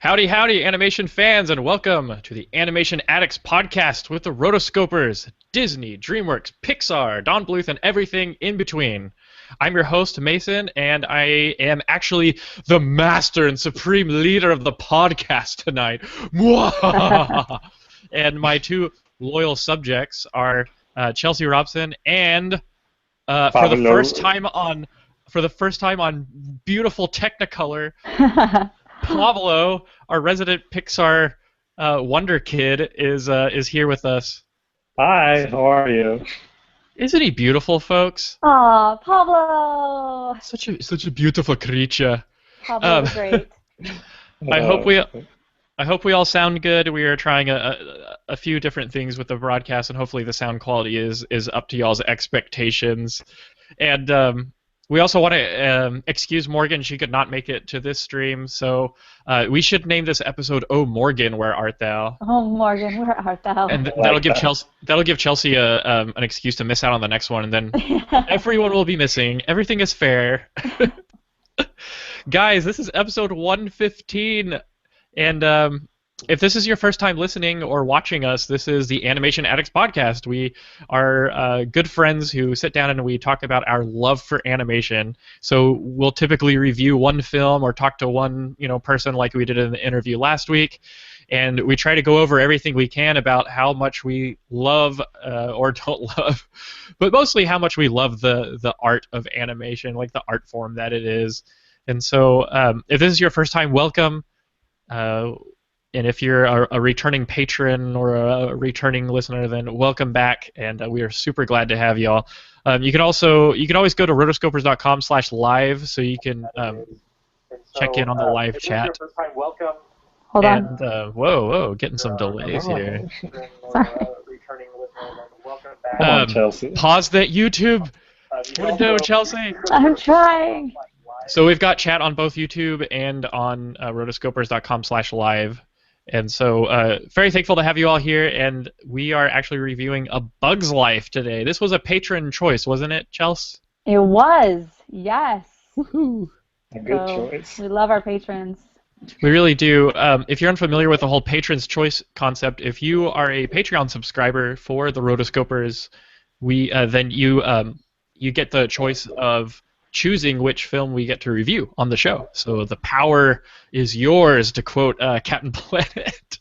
Howdy, howdy, animation fans, and welcome to the Animation Addicts Podcast with the Rotoscopers, Disney, DreamWorks, Pixar, Don Bluth, and everything in between. I'm your host, Mason, and I am actually the master and supreme leader of the podcast tonight. Mwah! And my two loyal subjects are Chelsea Robson and for the Pablo. first time on beautiful Technicolor, Pablo, our resident Pixar wonder kid, is here with us. Hi, how are you? Isn't he beautiful, folks? Aw, Pablo! Such a beautiful creature. Pablo's great. I hope we all sound good. We are trying a few different things with the broadcast, and hopefully the sound quality is up to y'all's expectations. And we also want to excuse Morgan. She could not make it to this stream, so we should name this episode "Oh Morgan, Where Art Thou?" Oh, Morgan, where art thou? And that'll give Chelsea an excuse to miss out on the next one, and then everyone will be missing. Everything is fair. Guys, this is episode 115, and if this is your first time listening or watching us, this is the Animation Addicts Podcast. We are good friends who sit down and we talk about our love for animation. So we'll typically review one film or talk to one person like we did in the interview last week, and we try to go over everything we can about how much we love or don't love, but mostly how much we love the art of animation, like the art form that it is. And so if this is your first time, welcome. And if you're a returning patron or a returning listener, then welcome back, and we are super glad to have y'all. You can always go to rotoscopers.com/live so you can check in on the live chat. Hold on. And whoa, getting some delays here. Come on, Chelsea. Pause that YouTube window, Chelsea. I'm trying. So we've got chat on both YouTube and on rotoscopers.com/live. And so very thankful to have you all here, and we are actually reviewing A Bug's Life today. This was a patron choice, wasn't it, Chels? It was, yes. Woohoo! A good choice. We love our patrons. We really do. If you're unfamiliar with the whole patron's choice concept, if you are a Patreon subscriber for the Rotoscopers, then you get the choice of choosing which film we get to review on the show. So the power is yours, to quote Captain Planet.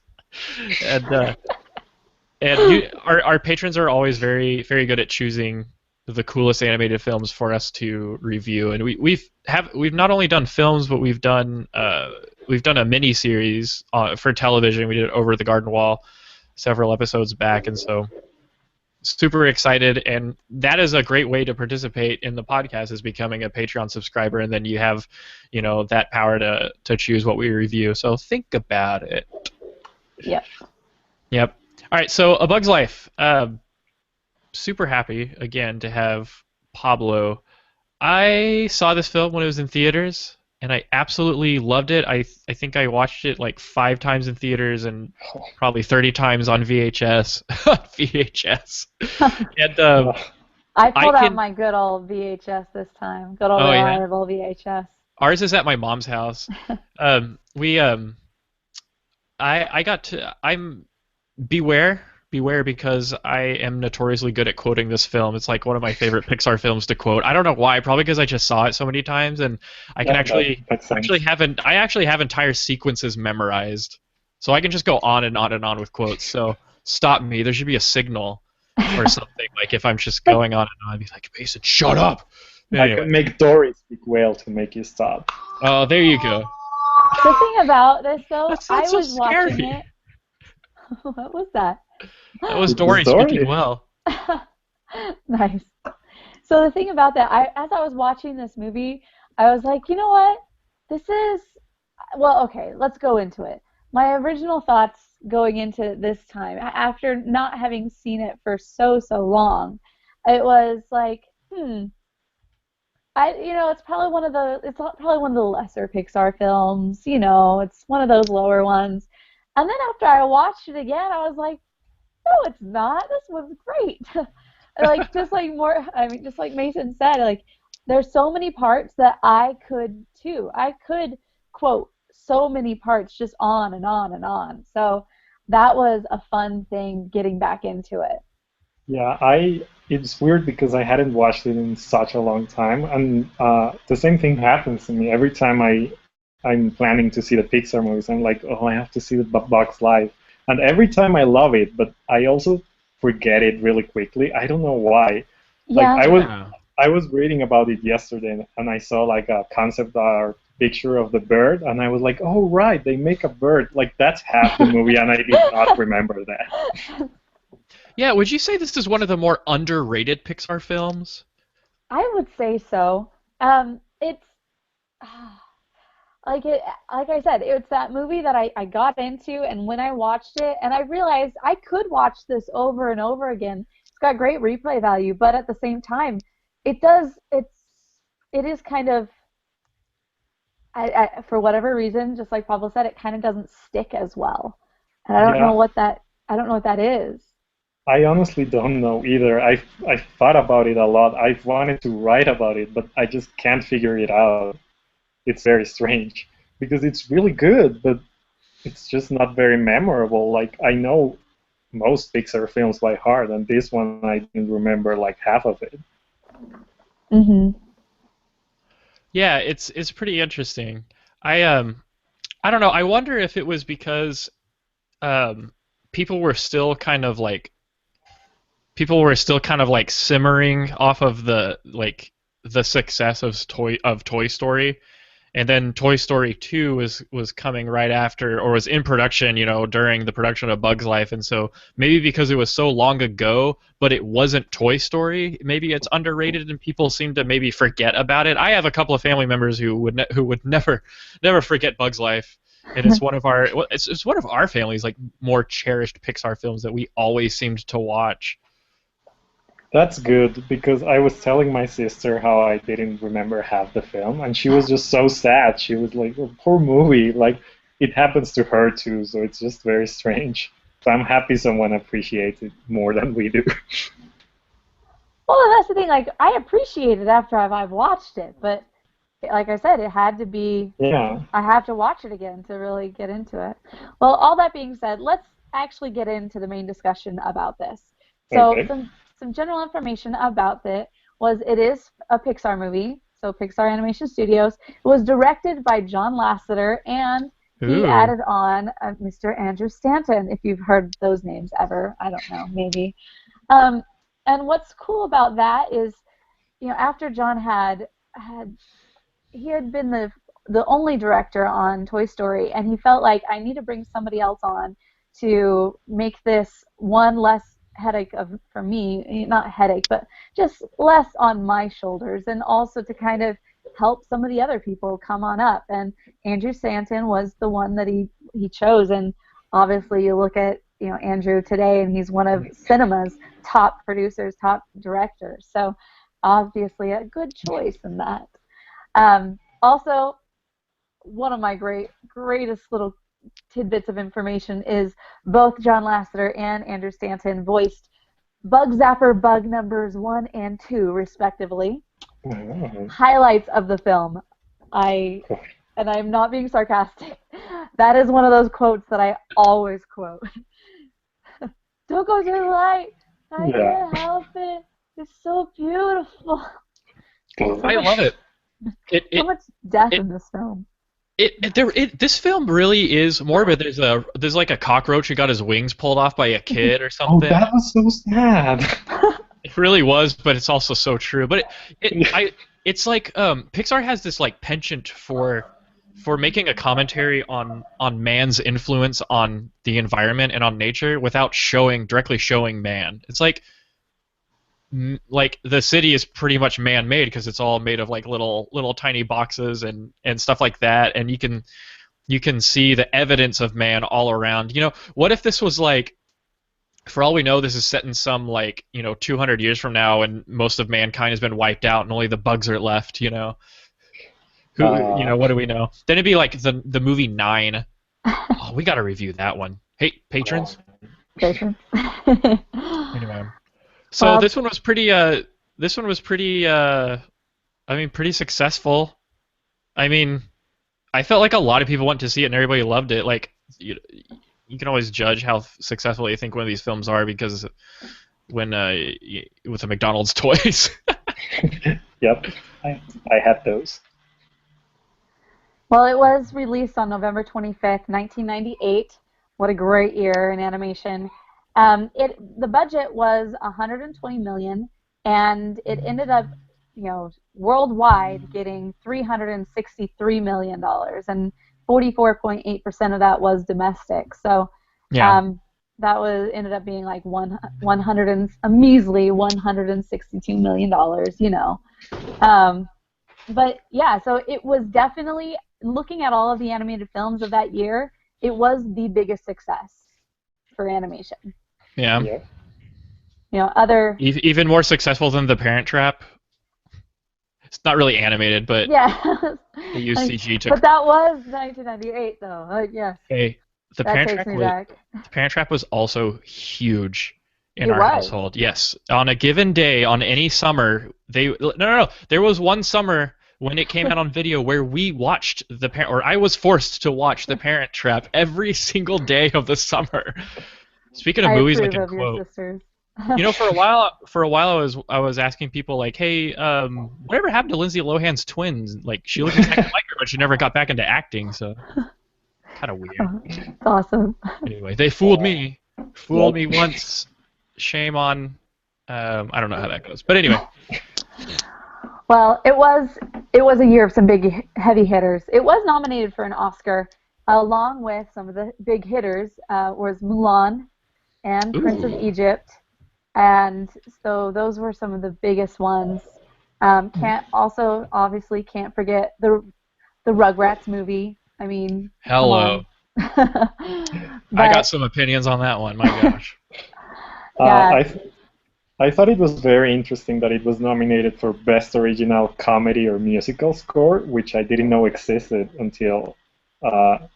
And our patrons are always very, very good at choosing the coolest animated films for us to review. And we've not only done films, but we've done a mini series for television. We did Over the Garden Wall several episodes back, and so super excited, and that is a great way to participate in the podcast, is becoming a Patreon subscriber, and then you have that power to choose what we review. So think about it. Yep. All right, so A Bug's Life. Super happy again to have Pablo. I saw this film when it was in theaters, and I absolutely loved it. I think I watched it like 5 times in theaters and probably 30 times on VHS. VHS. And I pulled out my good old VHS this time. Good old reliable VHS. Ours is at my mom's house. I'm Beware, because I am notoriously good at quoting this film. It's like one of my favorite Pixar films to quote. I don't know why. Probably because I just saw it so many times, and I can actually have entire sequences memorized, so I can just go on and on and on with quotes. So stop me. There should be a signal or something. Like if I'm just going on and on, I'd be like, Mason, shut up. Anyway. I can make Dory speak whale to make you stop. Oh, there you go. The thing about this, though, I was watching it. What was that? That was Dory speaking well. Nice. So the thing about that, as I was watching this movie, I was like, you know what? Okay, let's go into it. My original thoughts going into this time, after not having seen it for so long, it was like, it's probably one of the lesser Pixar films. It's one of those lower ones. And then after I watched it again, I was like, no, it's not. This was great. Just like Mason said, there's so many parts that I could too. I could quote so many parts just on and on and on. So that was a fun thing getting back into it. Yeah, it's weird because I hadn't watched it in such a long time, and the same thing happens to me every time I'm planning to see the Pixar movies. I'm like, oh, I have to see the Bugs Life, and every time I love it, but I also forget it really quickly. I don't know why. Like Yeah. I was reading about it yesterday, and I saw like a concept art picture of the bird, and I was like, oh right, they make a bird. Like that's half the movie, and I did not remember that. Yeah, would you say this is one of the more underrated Pixar films? I would say so. It's like I said, it's that movie that I got into, and when I watched it, and I realized I could watch this over and over again. It's got great replay value, but at the same time, it is kind of, for whatever reason, just like Pablo said, it kind of doesn't stick as well, and I don't know what that is. I honestly don't know either. I've thought about it a lot. I've wanted to write about it, but I just can't figure it out. It's very strange because it's really good, but it's just not very memorable. Like I know most Pixar films by heart, and this one I didn't remember like half of it. Mhm. Yeah, it's pretty interesting. I don't know. I wonder if it was because people were still kind of like simmering off of the success of Toy Story, and then Toy Story 2 was coming right after, or was in production, during the production of Bug's Life, and so maybe because it was so long ago, but it wasn't Toy Story, maybe it's underrated and people seem to maybe forget about it. I have a couple of family members who would never forget Bug's Life. And it's one of our family's like more cherished Pixar films that we always seemed to watch. That's good because I was telling my sister how I didn't remember half the film, and she was just so sad. She was like, oh, "Poor movie." Like it happens to her too, so it's just very strange. So I'm happy someone appreciates it more than we do. Well, that's the thing. Like I appreciate it after I've watched it, but like I said, it had to be. Yeah. I have to watch it again to really get into it. Well, all that being said, let's actually get into the main discussion about this. So Okay. some general information about it was it is a Pixar movie, so Pixar Animation Studios. It was directed by John Lasseter, and he Ooh. added on Mr. Andrew Stanton, if you've heard those names ever. I don't know, maybe. And what's cool about that is, after John had been the only director on Toy Story, and he felt like I need to bring somebody else on to make this one less headache for me, not headache, but just less on my shoulders, and also to kind of help some of the other people come on up. And Andrew Stanton was the one that he chose, and obviously you look at Andrew today, and he's one of cinema's top producers, top directors. So obviously a good choice in that. Also, one of my greatest little tidbits of information is both John Lasseter and Andrew Stanton voiced Bug Zapper bug numbers 1 and 2, respectively. Oh. Highlights of the film. And I'm not being sarcastic. That is one of those quotes that I always quote. Don't go to the light. I can't help it. It's so beautiful. I love it. So much death in this film. This film really is morbid. There's like a cockroach who got his wings pulled off by a kid or something. Oh, that was so sad. It really was, but it's also so true. But it's like Pixar has this like penchant for making a commentary on man's influence on the environment and on nature without directly showing man. It's like the city is pretty much man-made because it's all made of like little tiny boxes and stuff like that, and you can see the evidence of man all around. What if this was like, for all we know, this is set in some 200 years from now, and most of mankind has been wiped out, and only the bugs are left. What do we know? Then it'd be like the movie 9. Oh, we got to review that one. Hey, patrons. Patrons. Anyway. So this one was pretty. Pretty successful. I mean, I felt like a lot of people went to see it and everybody loved it. Like you can always judge how successful you think one of these films are because when with the McDonald's toys. Yep, I had those. Well, it was released on November 25th, 1998. What a great year in animation. The budget was $120 million, and it ended up, worldwide getting $363 million, and 44.8% of that was domestic. So, Yeah. that ended up being like a measly $162 million. But yeah, so it was definitely, looking at all of the animated films of that year, it was the biggest success for animation. Yeah. Even more successful than The Parent Trap. It's not really animated, but yeah, they used CG to. But that was 1998, though. Yes. Hey, The Parent Trap was also huge in our household. Yes, on a given day, on any summer, no. There was one summer when it came out on video where we watched I was forced to watch The Parent Trap every single day of the summer. Speaking of movies, like a quote. For a while, I was asking people like, "Hey, whatever happened to Lindsay Lohan's twins? Like, she looked exactly like her, but she never got back into acting, so kind of weird." It's awesome. Anyway, they fooled me. Fooled me once. Shame on. I don't know how that goes, but anyway. Well, it was a year of some big heavy hitters. It was nominated for an Oscar, along with some of the big hitters was Mulan and Prince of Egypt. And so those were some of the biggest ones. Obviously can't forget the Rugrats movie. I mean, hello. I got some opinions on that one. My gosh. I thought it was very interesting that it was nominated for Best Original Comedy or Musical Score, which I didn't know existed until I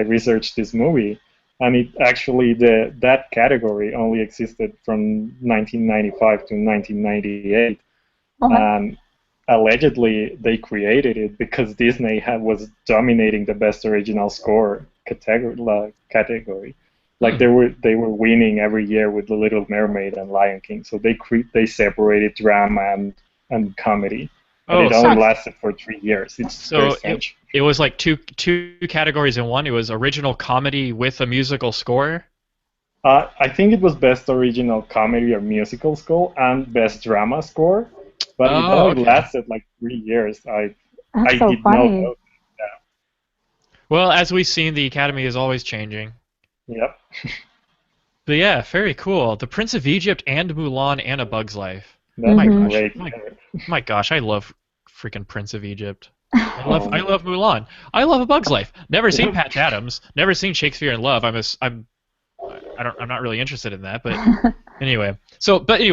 researched this movie. And it actually, that category only existed from 1995 to 1998. And allegedly, they created it because Disney was dominating the Best Original Score category. Like they were winning every year with The Little Mermaid and Lion King. So they separated drama and comedy. And it only lasted for 3 years. It's very strange. It was like two categories in one. It was original comedy with a musical score. I think it was Best Original Comedy or Musical Score and Best Drama Score, but it only lasted like 3 years. I did not know. Yeah. Well, as we've seen, the Academy is always changing. Yep. But yeah, very cool. The Prince of Egypt and Mulan and A Bug's Life. That's great. My gosh, I love freaking Prince of Egypt. I love Mulan. I love A Bug's Life. Never seen Patch Adams. Never seen Shakespeare in Love. I'm not really interested in that. But anyway,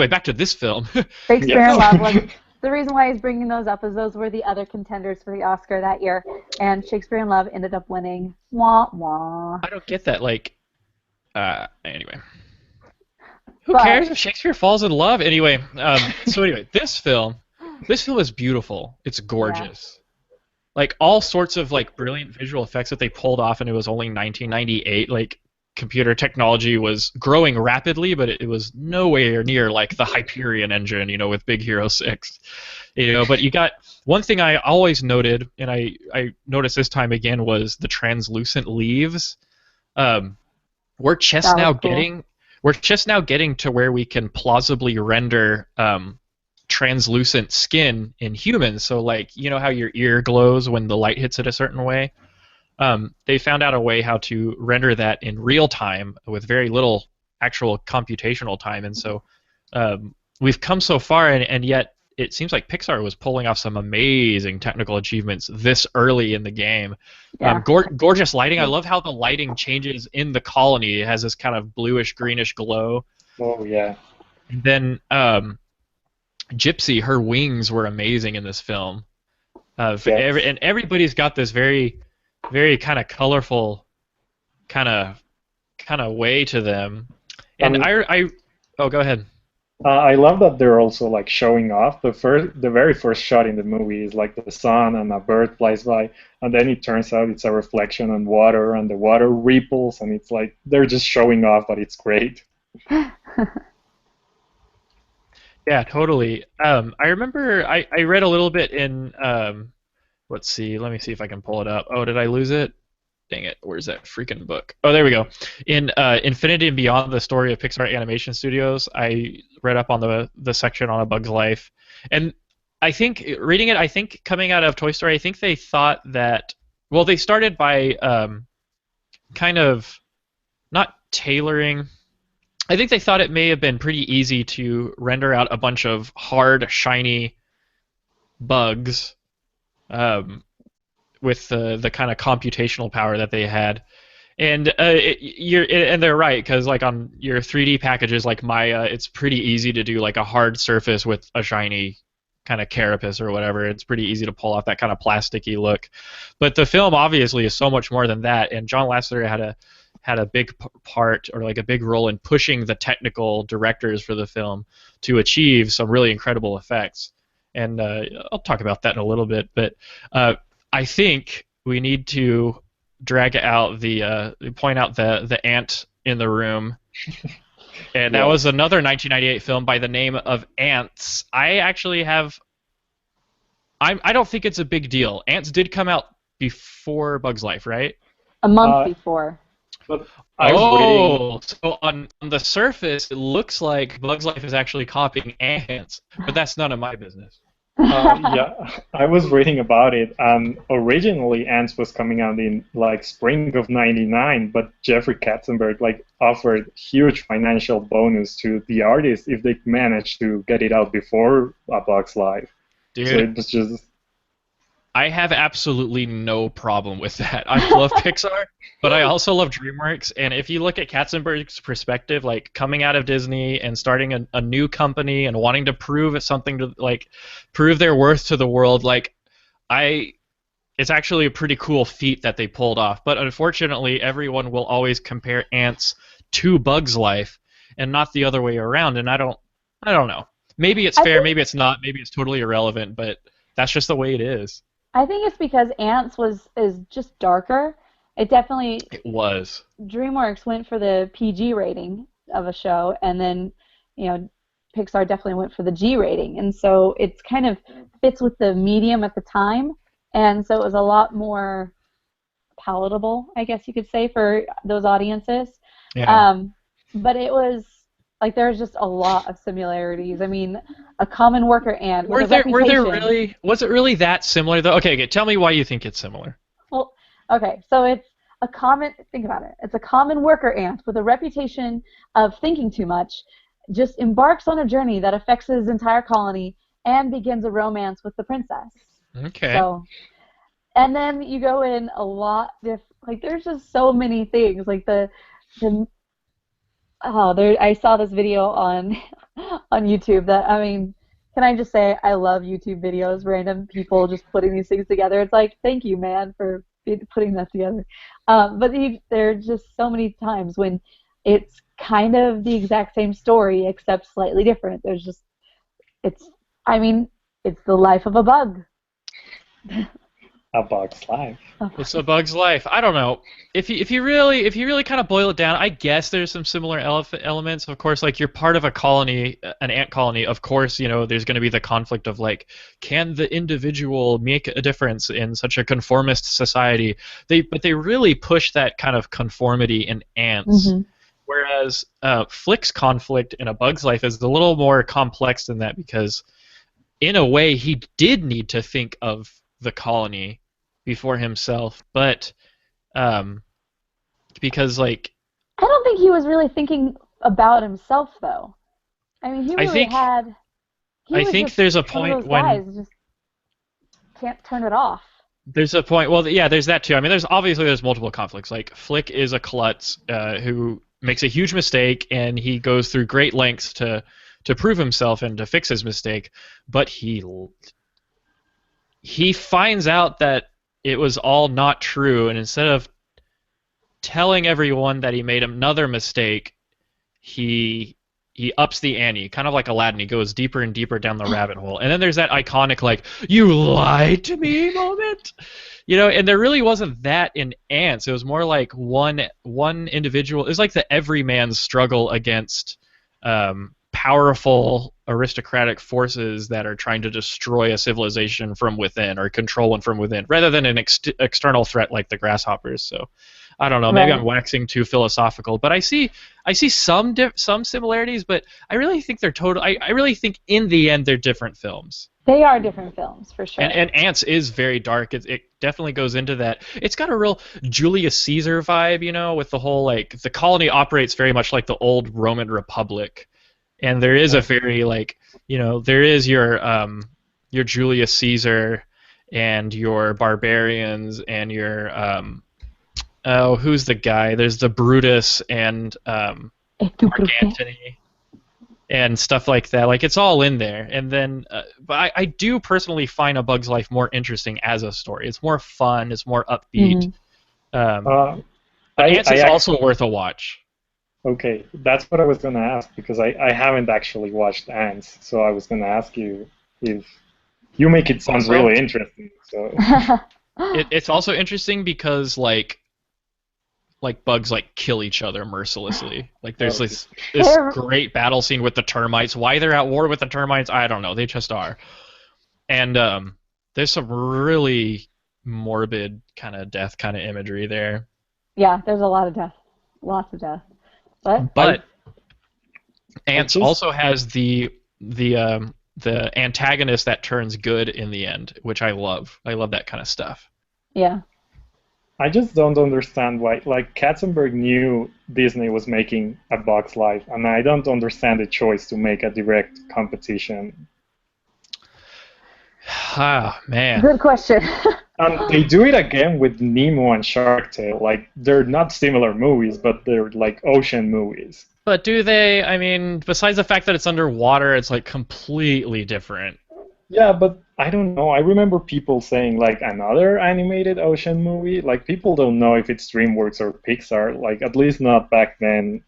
back to this film. Shakespeare in Love. The reason why he's bringing those up is those were the other contenders for the Oscar that year, and Shakespeare in Love ended up winning. Wah wah. I don't get that. Anyway. Who cares if Shakespeare falls in love? Anyway, this film is beautiful. It's gorgeous. Yeah. Like all sorts of brilliant visual effects that they pulled off, and it was only 1998. Like computer technology was growing rapidly, but it was nowhere near like the Hyperion engine, with Big Hero 6. But you got one thing I always noted, and I noticed this time again, was the translucent leaves. We're just now getting to where we can plausibly render translucent skin in humans. So how your ear glows when the light hits it a certain way? They found out a way how to render that in real time with very little actual computational time. And so we've come so far, and yet it seems like Pixar was pulling off some amazing technical achievements this early in the game. Yeah. Gorgeous lighting. I love how the lighting changes in the colony. It has this kind of bluish, greenish glow. Oh, yeah. And then Gypsy, her wings were amazing in this film. Yes. And everybody's got this very, very kind of colorful kind of way to them. And oh, go ahead. I love that they're also like showing off. The very first shot in the movie is like the sun and a bird flies by, and then it turns out it's a reflection on water, and the water ripples, and it's like they're just showing off, but it's great. Yeah, totally. I remember I read a little bit in let's see, let me see if I can pull it up. Oh, did I lose it? Dang it, where's that freaking book? Oh, there we go. In Infinity and Beyond, the story of Pixar Animation Studios, I read up on the section on A Bug's Life. And I think, reading it, I think coming out of Toy Story, I think they thought that, well, they started by kind of not tailoring. I think they thought it may have been pretty easy to render out a bunch of hard, shiny bugs with the kind of computational power that they had. And and they're right, because like on your 3D packages like Maya, it's pretty easy to do like a hard surface with a shiny kind of carapace or whatever. It's pretty easy to pull off that kind of plasticky look. But the film obviously is so much more than that, and John Lasseter had a big part, or like a big role in pushing the technical directors for the film to achieve some really incredible effects. And I'll talk about that in a little bit, but I think we need to drag out point out the ant in the room. And that was another 1998 film by the name of Ants. I actually have... I don't think it's a big deal. Ants did come out before Bug's Life, right? A month before. But I was reading... So on the surface, it looks like Bug's Life is actually copying Ants, but that's none of my business. Yeah, I was reading about it, and originally Ants was coming out in like spring of '99, but Jeffrey Katzenberg like offered huge financial bonus to the artist if they managed to get it out before A Bug's Life. Dude, so it was just... I have absolutely no problem with that. I love Pixar, but I also love DreamWorks. And if you look at Katzenberg's perspective, like coming out of Disney and starting a new company and wanting to prove something to like prove their worth to the world, like it's actually a pretty cool feat that they pulled off. But unfortunately, everyone will always compare Ants to Bug's Life and not the other way around. And I don't know. Maybe it's fair, maybe it's not, maybe it's totally irrelevant, but that's just the way it is. I think it's because Ants is just darker. It was. DreamWorks went for the PG rating of a show, and then, Pixar definitely went for the G rating, and so it's kind of fits with the medium at the time, and so it was a lot more palatable, I guess you could say, for those audiences. Yeah. But it was like there's just a lot of similarities. I mean, a common worker ant. Was it really that similar though? Okay, tell me why you think it's similar. Well, okay, so think about it. It's a common worker ant with a reputation of thinking too much, just embarks on a journey that affects his entire colony and begins a romance with the princess. Okay. So, and then you go in a lot like there's just so many things like I saw this video on YouTube that, I mean, can I just say I love YouTube videos, random people just putting these things together. It's like, thank you, man, for putting that together. But there are just so many times when it's kind of the exact same story except slightly different. It's the life of a bug. A Bug's Life. It's A Bug's Life. I don't know. If you really kind of boil it down, I guess there's some similar elements. Of course, like you're part of a colony, an ant colony. Of course, there's going to be the conflict of like, can the individual make a difference in such a conformist society? But they really push that kind of conformity in ants. Mm-hmm. Whereas Flick's conflict in A Bug's Life is a little more complex than that because, in a way, he did need to think of the colony before himself, but because like I don't think he was really thinking about himself though. I mean, he really had. I think there's a point when guys just can't turn it off. There's a point. Well, yeah, there's that too. I mean, there's multiple conflicts. Like Flick is a klutz who makes a huge mistake, and he goes through great lengths to prove himself and to fix his mistake, but he finds out that it was all not true, and instead of telling everyone that he made another mistake, he he ups the ante, kind of like Aladdin. He goes deeper and deeper down the rabbit hole. And then there's that iconic, like, you lied to me moment. You know, and there really wasn't that in Ants. It was more like one individual. It was like the everyman's struggle against powerful aristocratic forces that are trying to destroy a civilization from within or control one from within, rather than an external threat like the grasshoppers. So, I don't know. Maybe I'm waxing too philosophical, but I see some similarities, but I really think they're total. I really think in the end they're different films. They are different films for sure. And Ants is very dark. It definitely goes into that. It's got a real Julius Caesar vibe, you know, with the whole like the colony operates very much like the old Roman Republic, and there is a very like, you know, there is your Julius Caesar and your barbarians and your oh, who's the guy? There's the Brutus and Mark Antony and stuff like that. Like, it's all in there. And then, but I do personally find A Bug's Life more interesting as a story. It's more fun. It's more upbeat. But Ants is also worth a watch. Okay, that's what I was going to ask, because I haven't actually watched Ants, so I was going to ask you if you make it sound really interesting. So it's also interesting because like bugs like kill each other mercilessly. Like there's this great battle scene with the termites. Why they're at war with the termites, I don't know. They just are. And there's some really morbid kind of death kind of imagery there. Yeah, there's a lot of death. Lots of death. But Ants also has the antagonist that turns good in the end, which I love. I love that kind of stuff. Yeah. I just don't understand why. Like, Katzenberg knew Disney was making A Bug's Life, and I don't understand the choice to make a direct competition. Ah, man. Good question. And they do it again with Nemo and Shark Tale. Like, they're not similar movies, but they're like ocean movies. But do they? I mean, besides the fact that it's underwater, it's like completely different. Yeah, but I don't know. I remember people saying, like, another animated ocean movie. Like, people don't know if it's DreamWorks or Pixar. Like, at least not back then.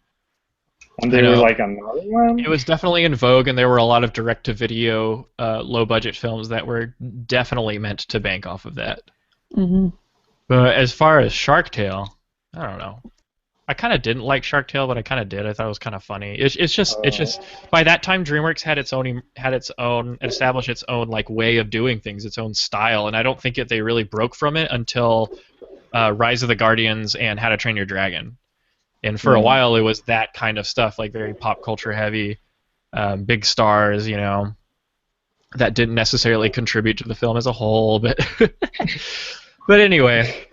And they were like, another one? It was definitely in vogue, and there were a lot of direct-to-video, low-budget films that were definitely meant to bank off of that. Mm-hmm. But as far as Shark Tale, I don't know. I kind of didn't like Shark Tale, but I kind of did. I thought it was kind of funny. It's just by that time DreamWorks had established its own like way of doing things, its own style, and I don't think they really broke from it until Rise of the Guardians and How to Train Your Dragon. And for a while, it was that kind of stuff, like very pop culture heavy, big stars, you know, that didn't necessarily contribute to the film as a whole, but but anyway.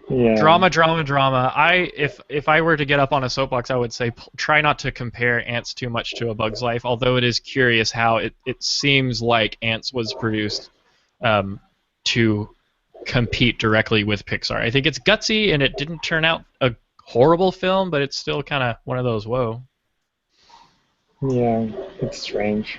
Yeah. Drama. If I were to get up on a soapbox, I would say try not to compare Ants too much to A Bug's Life, although it is curious how it seems like Ants was produced to compete directly with Pixar. I think it's gutsy, and it didn't turn out a horrible film, but it's still kind of one of those, whoa. Yeah, it's strange.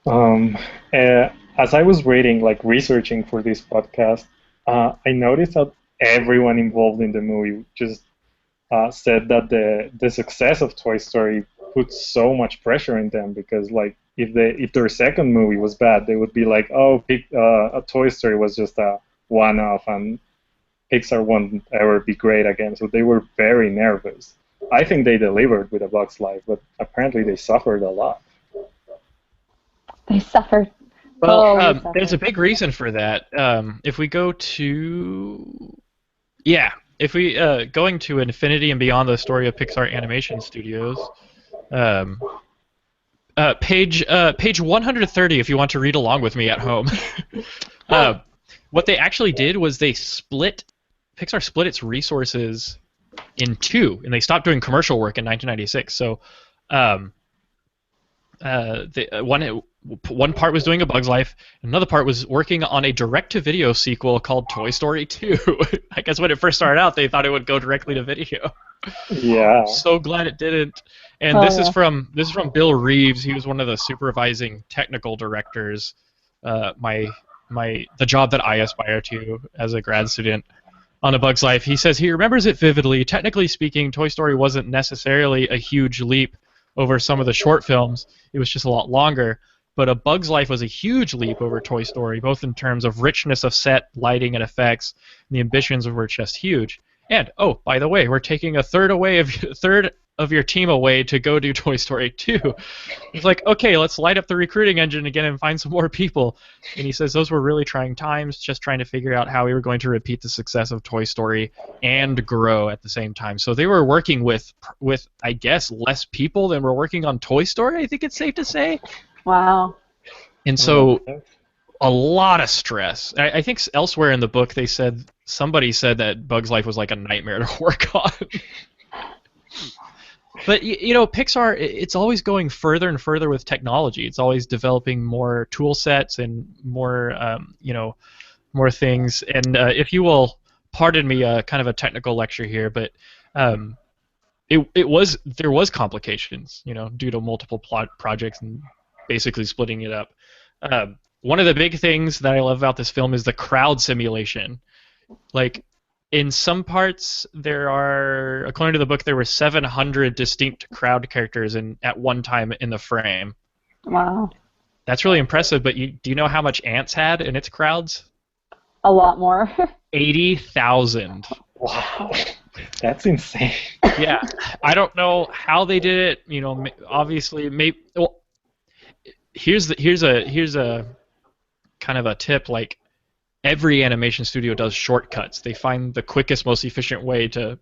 As I was researching for this podcast, I noticed that everyone involved in the movie just said that the success of Toy Story put so much pressure on them, because like if their second movie was bad, they would be like, oh, a Toy Story was just a one-off and Pixar won't ever be great again. So they were very nervous. I think they delivered with A Bug's Life, but apparently they suffered a lot. They suffered. Well, there's a big reason for that. If we go to, going to Infinity and Beyond, the story of Pixar Animation Studios, page 130, if you want to read along with me at home. What they actually did was Pixar split its resources in two, and they stopped doing commercial work in 1996. So, one part was doing A Bug's Life, another part was working on a direct-to-video sequel called Toy Story 2. I guess when it first started out, they thought it would go directly to video. Yeah. So glad it didn't. And this is from Bill Reeves. He was one of the supervising technical directors. The job that I aspire to as a grad student on A Bug's Life. He says he remembers it vividly. Technically speaking, Toy Story wasn't necessarily a huge leap over some of the short films, it was just a lot longer. But A Bug's Life was a huge leap over Toy Story, both in terms of richness of set, lighting, and effects. And the ambitions were just huge. And, oh, by the way, we're taking a third of your team away to go do Toy Story 2. It's like, okay, let's light up the recruiting engine again and find some more people. And he says those were really trying times, just trying to figure out how we were going to repeat the success of Toy Story and grow at the same time. So they were working with I guess, less people than were working on Toy Story, I think it's safe to say. Wow. And so a lot of stress. I think elsewhere in the book somebody said that Bug's Life was like a nightmare to work on. But, Pixar, it's always going further and further with technology. It's always developing more tool sets and more, more things. And if you will pardon me, kind of a technical lecture here, but there was complications, due to multiple projects and basically splitting it up. One of the big things that I love about this film is the crowd simulation. Like, in some parts, according to the book, there were 700 distinct crowd characters at one time in the frame. Wow. That's really impressive, but do you know how much Ants had in its crowds? A lot more. 80,000. Wow. That's insane. Yeah. I don't know how they did it. Obviously, here's a kind of a tip, like, every animation studio does shortcuts. They find the quickest, most efficient way to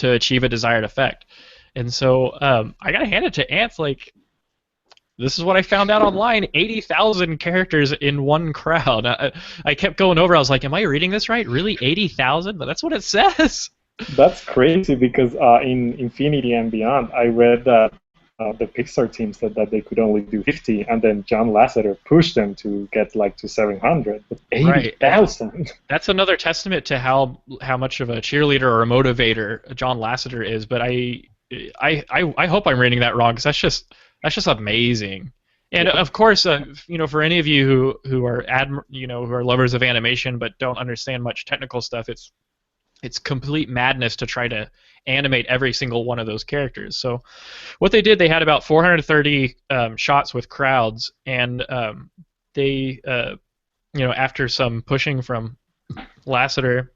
achieve a desired effect. And so I gotta hand it to Ants. Like, this is what I found out online: 80,000 characters in one crowd. I kept going over. I was like, "Am I reading this right? Really, 80,000?" But that's what it says. That's crazy because in Infinity and Beyond, I read that the Pixar team said that they could only do 50, and then John Lasseter pushed them to get to 700. But 80,000. Right. That's another testament to how much of a cheerleader or a motivator John Lasseter is. But I hope I'm reading that wrong, because that's just amazing. And of course, for any of you who are who are lovers of animation but don't understand much technical stuff, it's complete madness to try to animate every single one of those characters. So what they did, they had about 430 shots with crowds, and they, after some pushing from Lasseter,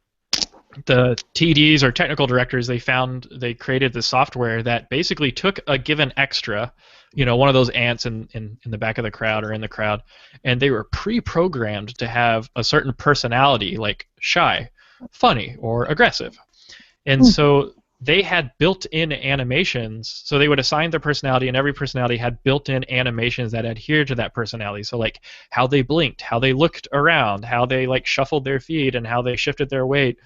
the TDs or technical directors, they created the software that basically took a given extra, one of those ants in the back of the crowd or in the crowd, and they were pre-programmed to have a certain personality, like shy, funny, or aggressive. And so they had built-in animations, so they would assign their personality, and every personality had built-in animations that adhered to that personality. So like how they blinked, how they looked around, how they shuffled their feet, and how they shifted their weight,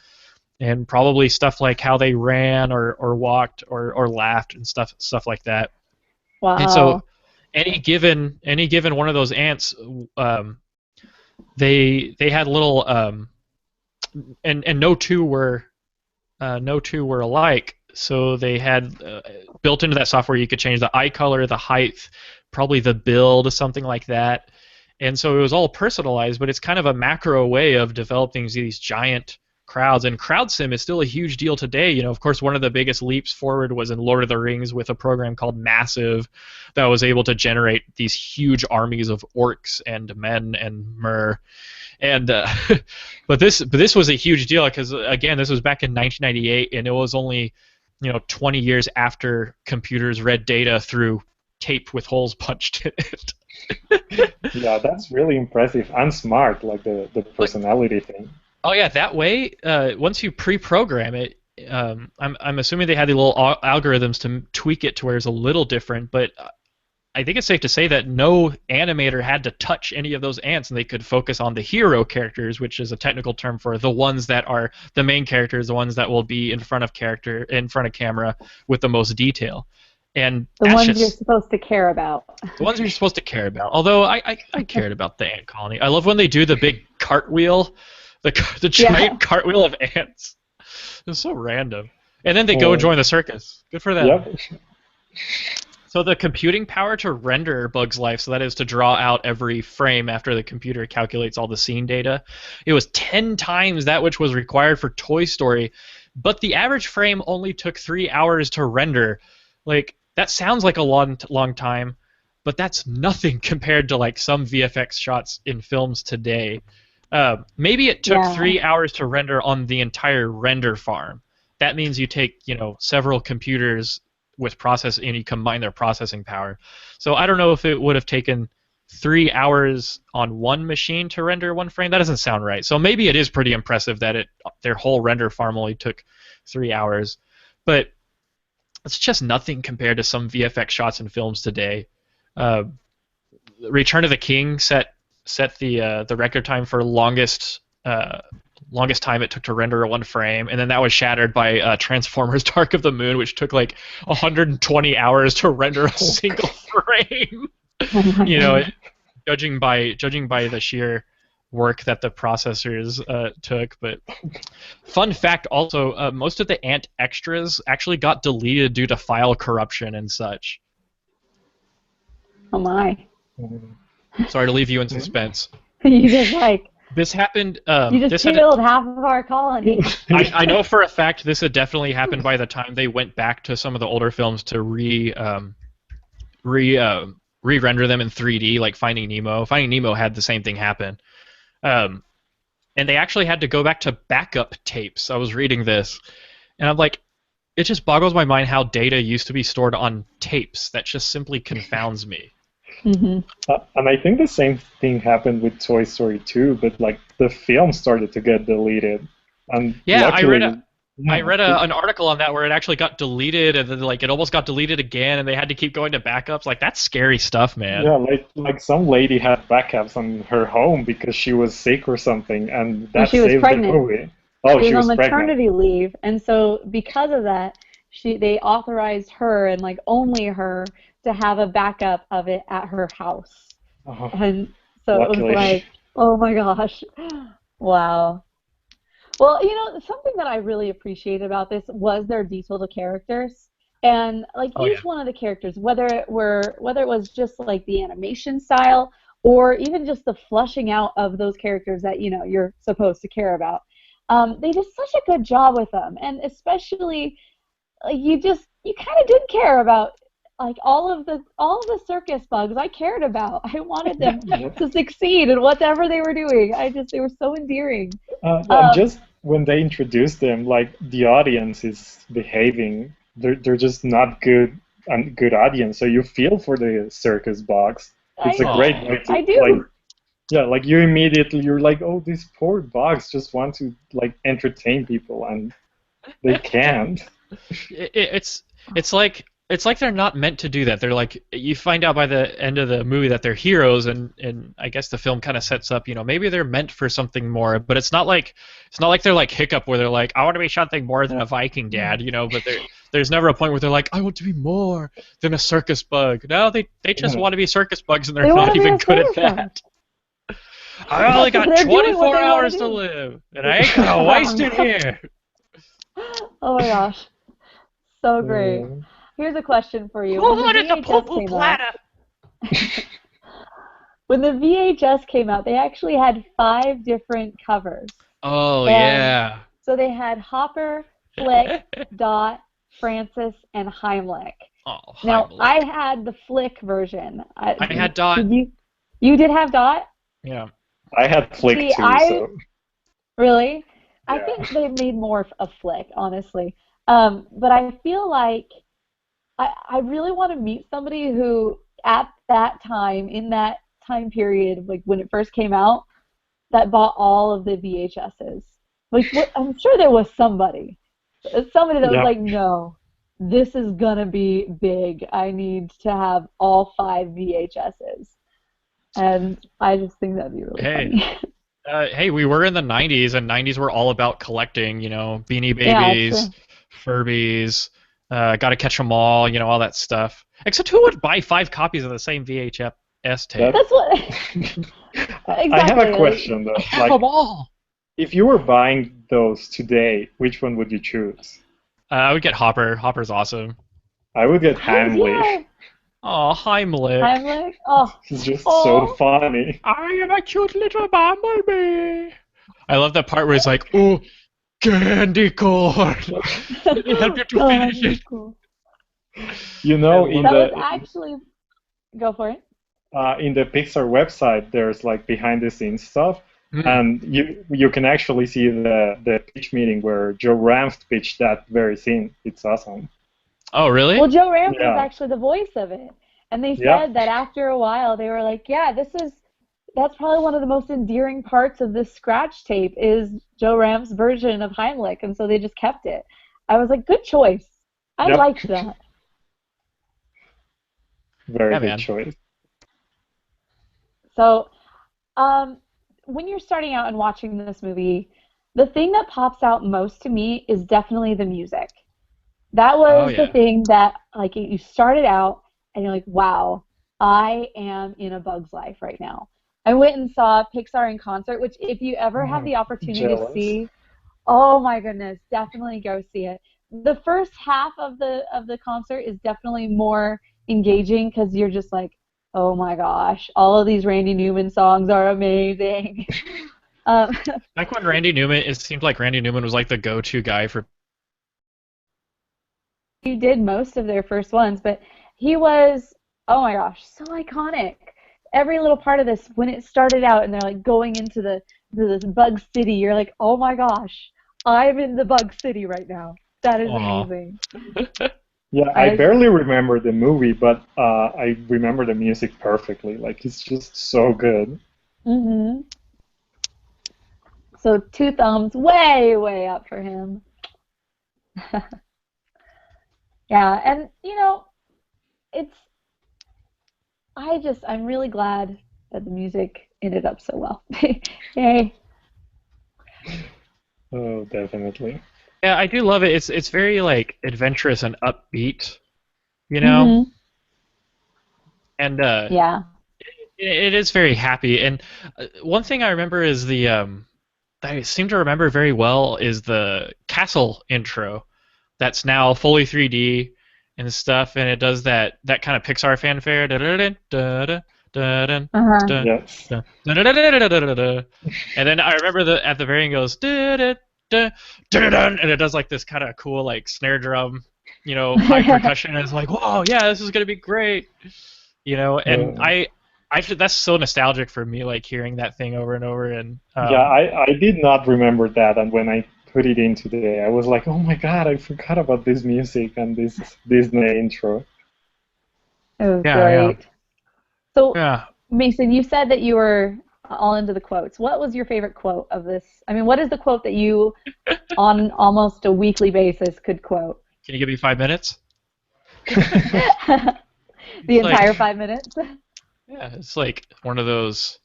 and probably stuff like how they ran or walked or laughed and stuff like that. Wow. And so any given one of those ants, they had little and no two were alike, so they had built into that software you could change the eye color, the height, probably the build, something like that. And so it was all personalized, but it's kind of a macro way of developing these giant crowds. And crowd sim is still a huge deal today. Of course, one of the biggest leaps forward was in Lord of the Rings with a program called Massive that was able to generate these huge armies of orcs and men and mer. And but this was a huge deal because, again, this was back in 1998, and it was only 20 years after computers read data through tape with holes punched in it. Yeah, that's really impressive and smart, like the personality thing. Oh yeah, that way, once you pre-program it, I'm assuming they had the little algorithms to tweak it to where it's a little different, but I think it's safe to say that no animator had to touch any of those ants, and they could focus on the hero characters, which is a technical term for the ones that are the main characters, the ones that will be in front of camera with the most detail. And the ones you're supposed to care about. The ones you're supposed to care about. Although I cared about the ant colony. I love when they do the big cartwheel, the giant cartwheel of ants. It's so random. And then they go and join the circus. Good for them. Yep. So the computing power to render Bug's Life, so that is to draw out every frame after the computer calculates all the scene data, it was 10 times that which was required for Toy Story, but the average frame only took 3 hours to render. Like, that sounds like a long time, but that's nothing compared to like some VFX shots in films today. Maybe it took 3 hours to render on the entire render farm. That means you take, several computers with and you combine their processing power. So I don't know if it would have taken 3 hours on one machine to render one frame. That doesn't sound right. So maybe it is pretty impressive that their whole render farm only took 3 hours. But it's just nothing compared to some VFX shots in films today. Return of the King set the record time for longest time it took to render one frame, and then that was shattered by Transformers: Dark of the Moon, which took like 120 hours to render a single frame. Judging by the sheer work that the processors took. But fun fact also, most of the Ant extras actually got deleted due to file corruption and such. Oh my. Sorry to leave you in suspense. You just this happened. You just killed half of our colony. I know for a fact this had definitely happened by the time they went back to some of the older films to re-render them in 3D, like Finding Nemo. Finding Nemo had the same thing happen. And they actually had to go back to backup tapes. I was reading this, and I'm like, it just boggles my mind how data used to be stored on tapes. That just simply confounds me. Mm-hmm. And I think the same thing happened with Toy Story 2, but like the film started to get deleted. And yeah, luckily, I read an article on that where it actually got deleted, and then like it almost got deleted again, and they had to keep going to backups. Like, that's scary stuff, man. Yeah, like some lady had backups on her home because she was sick or something, and that saved the movie. Oh, she was on maternity leave, and so because of that, they authorized her and like only her to have a backup of it at her house. Oh, and so luckily. It was like, oh my gosh, wow. Well, something that I really appreciated about this was their detail to characters, and like each one of the characters, whether it was just like the animation style or even just the fleshing out of those characters that you're supposed to care about, they did such a good job with them, and especially you kind of did care about like all of the circus bugs. I cared about. I wanted them to succeed in whatever they were doing. They were so endearing. And just when they introduced them, like the audience is behaving, they're just not good audience. So you feel for the circus bugs. It's a great way to. I do. Like you're like, oh, these poor bugs just want to like entertain people, and they can't. It's like they're not meant to do that. They're like, you find out by the end of the movie that they're heroes, and I guess the film kind of sets up, maybe they're meant for something more, but it's not like they're like Hiccup where they're like, I want to be something more than a Viking dad, but there's never a point where they're like, I want to be more than a circus bug. No, they just want to be circus bugs, and they're not even good at that. I only got 24 hours to live, and I ain't gonna waste it here. Oh my gosh, so great. Here's a question for you. When the VHS came out, they actually had 5 different covers. Oh, yeah. So they had Hopper, Flick, Dot, Francis, and Heimlich. Oh, Heimlich. Now, I had the Flick version. I had Dot. You did have Dot? Yeah. I had Flick too, so... Really? Yeah. I think they made more of Flick, honestly. But I feel like I really want to meet somebody who, at that time, in that time period, like when it first came out, that bought all of the VHSs. Like, I'm sure there was somebody that was like, no, this is gonna be big. I need to have all 5 VHSs, and I just think that'd be really funny. Hey, we were in the 90s, and 90s were all about collecting, Beanie Babies, Furbies. Gotta catch them all, all that stuff. Except who would buy 5 copies of the same VHS tape? That's what. Exactly. I have a question though. Have them all. If you were buying those today, which one would you choose? I would get Hopper. Hopper's awesome. I would get Heimlich. Yeah. Oh, Heimlich. Heimlich? Oh. He's just so funny. I am a cute little bumblebee. I love that part where he's like, oh, candy corn. Let me help you to finish it. You know, in That was the actually go for it. in the Pixar website, there's like behind the scenes stuff, Hmm. and you can actually see the pitch meeting where Joe Ranft pitched that very scene. It's awesome. Oh, Well, really? Joe Ranft was Yeah. actually the voice of it, and they Yep. said that after a while they were like, "Yeah, that's probably one of the most endearing parts of this scratch tape is Joe Ranft's version of Heimlich," and so they just kept it. I was like, "Good choice. I Yep. liked that." Very Yeah, good man. choice. So, um, when you're starting out and watching this movie, the thing that pops out most to me is definitely the music. That Oh, was the yeah. thing that, like, you started out and you're like, wow, I am in a Bug's life right now. I went and saw Pixar in concert, which if you ever have Oh, the opportunity to jealous. see, oh my goodness, definitely go see it. The first half of the concert is definitely more engaging because you're just like, oh my gosh, all of these Randy Newman songs are amazing. um, Back when Randy Newman, it seemed like Randy Newman was like the go-to guy for. you did most of their first ones, but he was, oh my gosh, so iconic. Every little part of this, when it started out and they're like going into this bug city, you're like, oh my gosh, I'm in the bug city right now. That is Aw. amazing. Yeah, I I, barely remember the movie, but I remember the music perfectly. Like it's just so good. mm-hmm. So 2 thumbs, way, way up for him. Yeah, and it's I'm really glad that the music ended up so well. Yay. Oh, definitely. Yeah, I do love it. It's very like adventurous and upbeat, you know, Mm-hmm. and Yeah. it is very happy. And one thing I remember is that I seem to remember very well is the castle intro that's now fully 3D and stuff, and it does that kind of Pixar fanfare. Uh-huh. Yes. And then I remember at the very end goes and it does like this kind of cool like snare drum, high percussion, and it's like, whoa, yeah, this is gonna be great, and Uh, that's so nostalgic for me, like hearing that thing over and over, and yeah, I did not remember that, and when I put it in today, I was like, oh my God, I forgot about this music and this Disney intro. It was yeah, yeah, great. So, yeah. Mason, you said that you were all into the quotes. What was your favorite quote of this? I mean, what is the quote that you, on almost a weekly basis, could quote? Can you give me 5 minutes? The It's like, entire 5 minutes? yeah, it's like one of those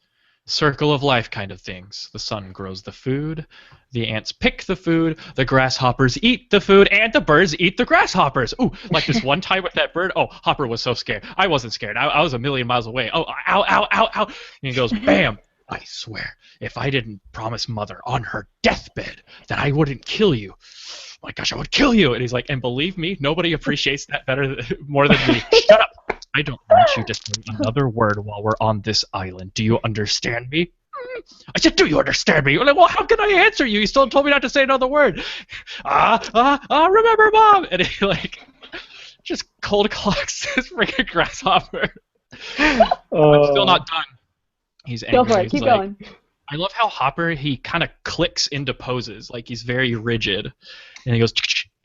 circle of life kind of things. The sun grows the food, the ants pick the food, the grasshoppers eat the food, and the birds eat the grasshoppers. Ooh, like this one time with that bird. Oh, Hopper was so scared. I wasn't scared. I was a million miles away. Oh, ow, ow, ow, ow. And he goes, bam. I swear, if I didn't promise Mother on her deathbed that I wouldn't kill you, my gosh, I would kill you. And he's like, and believe me, nobody appreciates that more than me. Shut up. I don't want you to say another word while we're on this island. Do you understand me? I said, do you understand me? You're like, well, how can I answer you? You still told me not to say another word. Remember, Mom. And he like just cold clocks this freaking grasshopper. I'm still Uh, not done. He's Go angry. for it. He's Keep like, going. I love how Hopper, he kind of clicks into poses. Like he's very rigid. And he goes,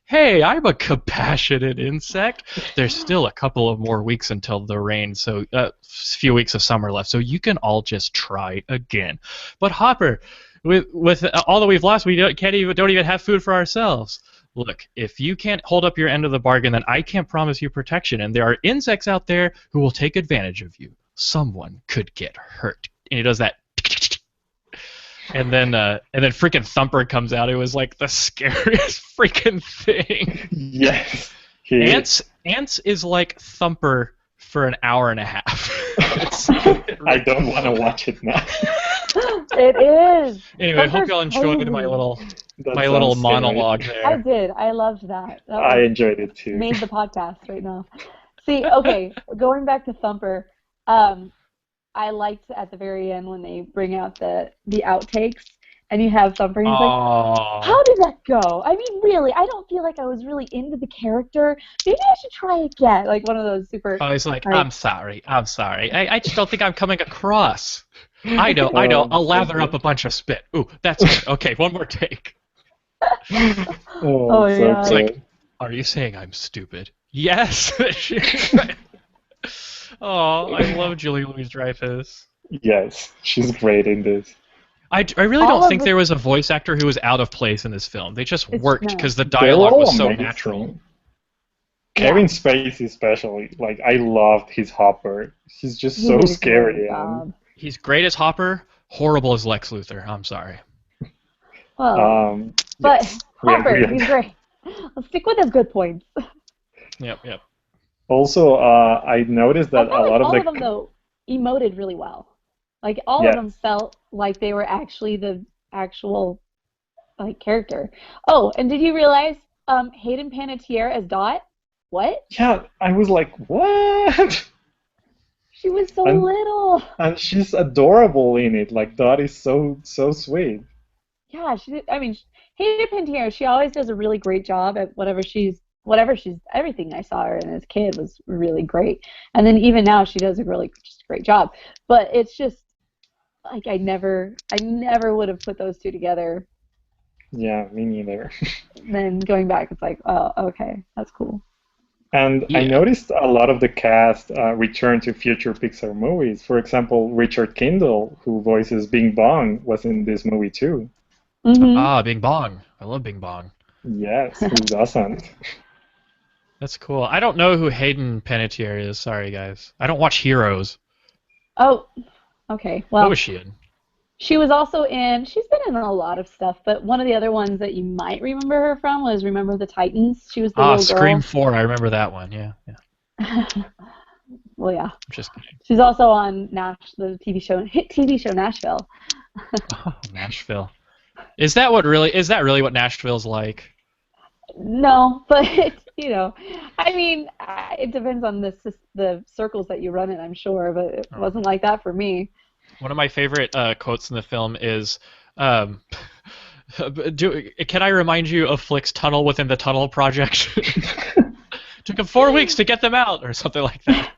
hey, I'm a compassionate insect. There's still a couple of more weeks until the rain, so a few weeks of summer left. So you can all just try again. But Hopper, with all that we've lost, we don't even have food for ourselves. Look, if you can't hold up your end of the bargain, then I can't promise you protection. And there are insects out there who will take advantage of you. Someone could get hurt. And he does that. And then freaking Thumper comes out. It was like the scariest freaking thing. yes. He, Ants is like Thumper for an hour and a half. I don't want to watch it now. It is. Anyway, hope Thumper's y'all enjoyed crazy. That my little sounds scary. monologue I there. did. I loved that. That I was enjoyed it too. made the podcast right now. See, okay, going back to Thumper, I liked at the very end when they bring out the outtakes and you have Thumper, and he's like, Oh. how did that go? I mean, really, I don't feel like I was really into the character. Maybe I should try again. Like one of those super. Oh, he's like, I'm sorry. I just don't think I'm coming across. I know. I'll lather up a bunch of spit. Ooh, that's good. Okay, one more take. Oh, yeah. It's like, are you saying I'm stupid? Yes. Oh, I love Julie Louis-Dreyfus. Yes, she's great in this. I really don't think there was a voice actor who was out of place in this film. They just worked because the They're dialogue all was so amazing. natural. Kevin Spacey especially, like I loved his Hopper. He's just so scary. He's great as Hopper, horrible as Lex Luthor. I'm sorry. Well, but yes, Hopper, he's great. Let's stick with his good points. Yep. Also, I noticed that a lot all of them though emoted really well. Like all of them felt like they were actually the actual like character. Oh, and did you realize Hayden Panettiere as Dot? What? Yeah, I was like, what? She was so little. And she's adorable in it. Like Dot is so sweet. Yeah, Hayden Panettiere, she always does a really great job at everything I saw her in as a kid was really great. And then even now she does a really just great job. But it's just like I never would have put those two together. Yeah, me neither. Then going back, it's like, oh, okay, that's cool. And I noticed a lot of the cast return to future Pixar movies. For example, Richard Kindle, who voices Bing Bong, was in this movie too. Mm-hmm. Bing Bong. I love Bing Bong. Yes, who doesn't? That's cool. I don't know who Hayden Panettiere is. Sorry, guys. I don't watch Heroes. Oh, okay. Well, what was she in? She's been in a lot of stuff, but one of the other ones that you might remember her from was Remember the Titans. She was the little girl. Scream 4. I remember that one. Yeah. Well, yeah. Just kidding. She's also on the hit TV show Nashville. Oh, Nashville. Is that really what Nashville's like? No, but I mean, it depends on the circles that you run in, I'm sure, but it wasn't like that for me. One of my favorite quotes in the film is, can I remind you of Flick's tunnel within the tunnel project? Took him 4 weeks to get them out, or something like that.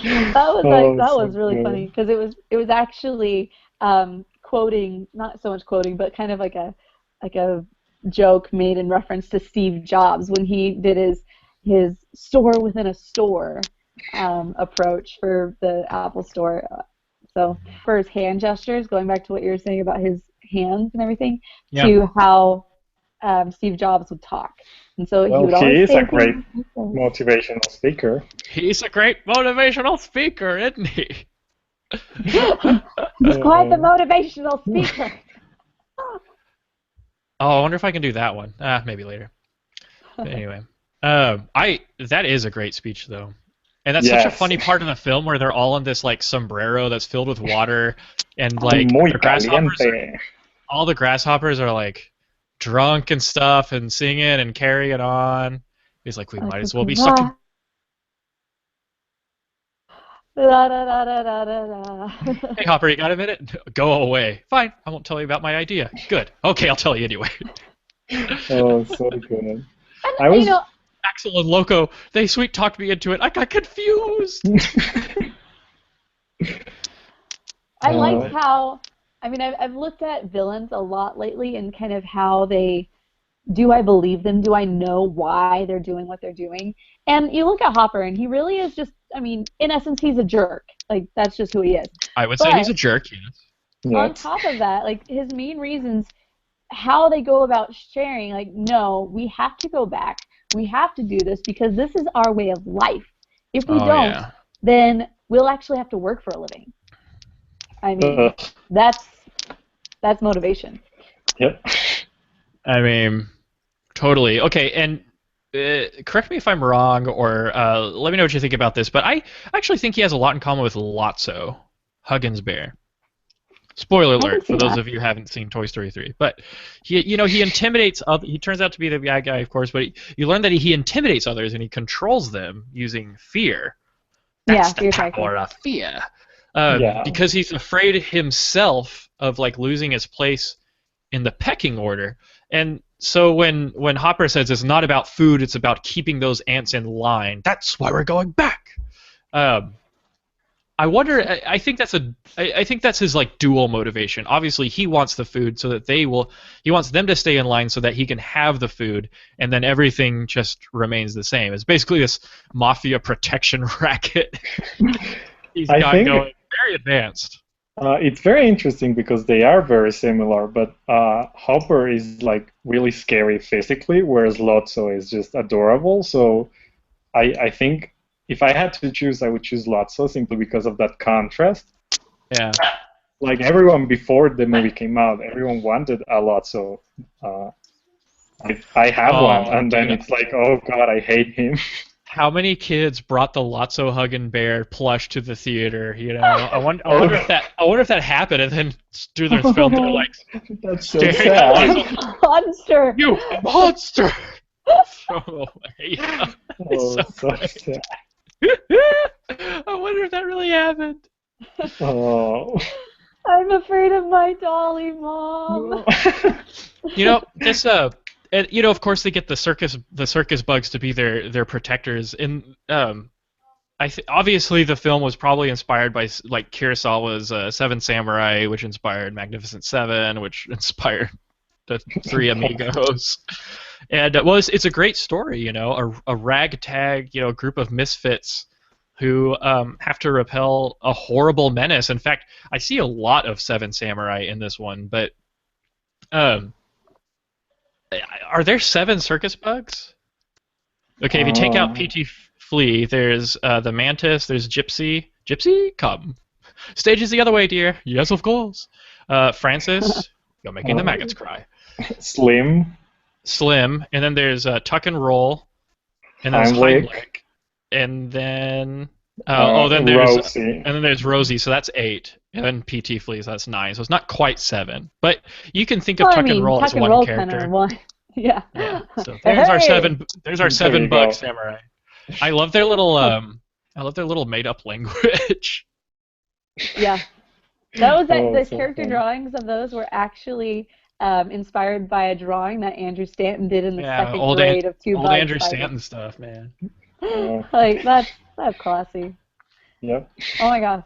That was really funny because it was actually quoting, not so much quoting, but kind of like a joke made in reference to Steve Jobs when he did his store within a store approach for the Apple Store. So for his hand gestures, going back to what you were saying about his hands and everything, to how Steve Jobs would talk. And so he would always he is say a great motivational speaker. He's a great motivational speaker, isn't he? He's quite the motivational speaker. Oh, I wonder if I can do that one. Maybe later. But anyway, that is a great speech though, and that's such a funny part of the film where they're all in this like sombrero that's filled with water, and like all the grasshoppers are like drunk and stuff and singing and carrying on. He's like, we might as well be sucking. Hey Hopper, you got a minute? Go away. Fine, I won't tell you about my idea. Good. Okay, I'll tell you anyway. Oh, so good. Axel and Loco, they sweet talked me into it. I got confused. I like how, I've looked at villains a lot lately and kind of how do I believe them? Do I know why they're doing what they're doing? And you look at Hopper, and he really is just, in essence, he's a jerk. Like, that's just who he is. I would say he's a jerk, yes. On top of that, like, his main reasons, how they go about sharing, like, no, we have to go back. We have to do this because this is our way of life. If we don't, then we'll actually have to work for a living. I mean, that's motivation. Yep. I mean, totally. Okay, and correct me if I'm wrong, or let me know what you think about this, but I actually think he has a lot in common with Lots-O Huggin Bear. Spoiler alert for those of you who haven't seen Toy Story 3. But he intimidates he turns out to be the bad guy, of course, but you learn that he intimidates others and he controls them using fear. That's the power of fear. Because he's afraid himself of like losing his place in the pecking order. And so when Hopper says it's not about food, it's about keeping those ants in line. That's why we're going back. I wonder. I think that's his like dual motivation. Obviously, he wants the food so that he wants them to stay in line so that he can have the food, and then everything just remains the same. It's basically this mafia protection racket. He's got going very advanced. It's very interesting because they are very similar, but Hopper is like really scary physically, whereas Lots-O is just adorable. So I think if I had to choose, I would choose Lots-O simply because of that contrast. Yeah. Like everyone before the movie came out, everyone wanted a Lots-O. I have one, and then it's like, oh god, I hate him. How many kids brought the Lots-O Huggin Bear plush to the theater? You know, I wonder if that happened, and then through their film they're like, that's so sad. Monster. You monster! Throw away. Oh, so sad. I wonder if that really happened. Oh. I'm afraid of my dolly, Mom. You know, this and, you know, of course, they get the circus bugs to be their protectors. And obviously, the film was probably inspired by like Kurosawa's Seven Samurai, which inspired Magnificent Seven, which inspired the Three Amigos. And well, it's a great story, you know, a ragtag, you know, group of misfits who have to repel a horrible menace. In fact, I see a lot of Seven Samurai in this one, but are there 7 circus bugs? Okay, if you take out P.T. Flea, there's the Mantis, there's Gypsy. Gypsy, come. Stage is the other way, dear. Yes, of course. Francis, you're making the maggots cry. Slim, and then there's Tuck and Roll, and then there's Heimlich, and then there's Rosie, so that's 8, and then P.T. Flea, so that's 9, so it's not quite 7. But you can think of Tuck and Roll as one character. Yeah. So there's our 7. There's our 7 bug samurai. I love their little made-up language. Yeah. The character drawings of those were actually inspired by a drawing that Andrew Stanton did in the second grade of 2 bugs. Old Andrew Stanton stuff, man. Like that's classy. Yep. Oh my gosh.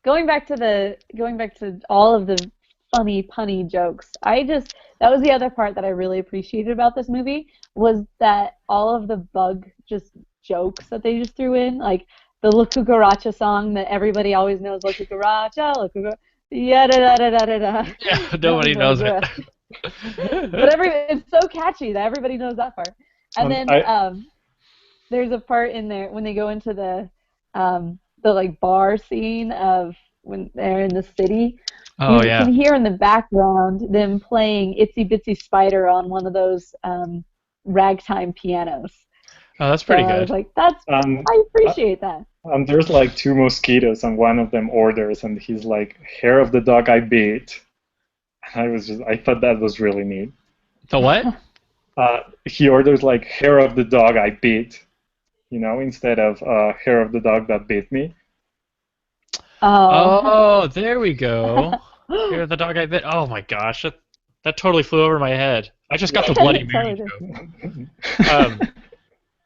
Going back to all of the funny punny jokes. That was the other part that I really appreciated about this movie, was that all of the bug just jokes that they just threw in, like the La Cucaracha song that everybody always knows, La Cucaracha, La Cucaracha, yeah, da da da da da. Yeah, nobody knows it. But it's so catchy that everybody knows that part. And then there's a part in there when they go into the like bar scene of when they're in the city. Oh, you can hear in the background them playing Itsy Bitsy Spider on one of those ragtime pianos. Oh, that's pretty good. I was like, I appreciate that. There's like 2 mosquitoes, and one of them orders, and he's like, "Hair of the dog I beat." I thought that was really neat. The what? He orders like "hair of the dog I beat," you know, instead of "hair of the dog that bit me." Oh, there we go. Hair of the dog I bit. Oh my gosh, that totally flew over my head. I just got the Bloody Mary joke.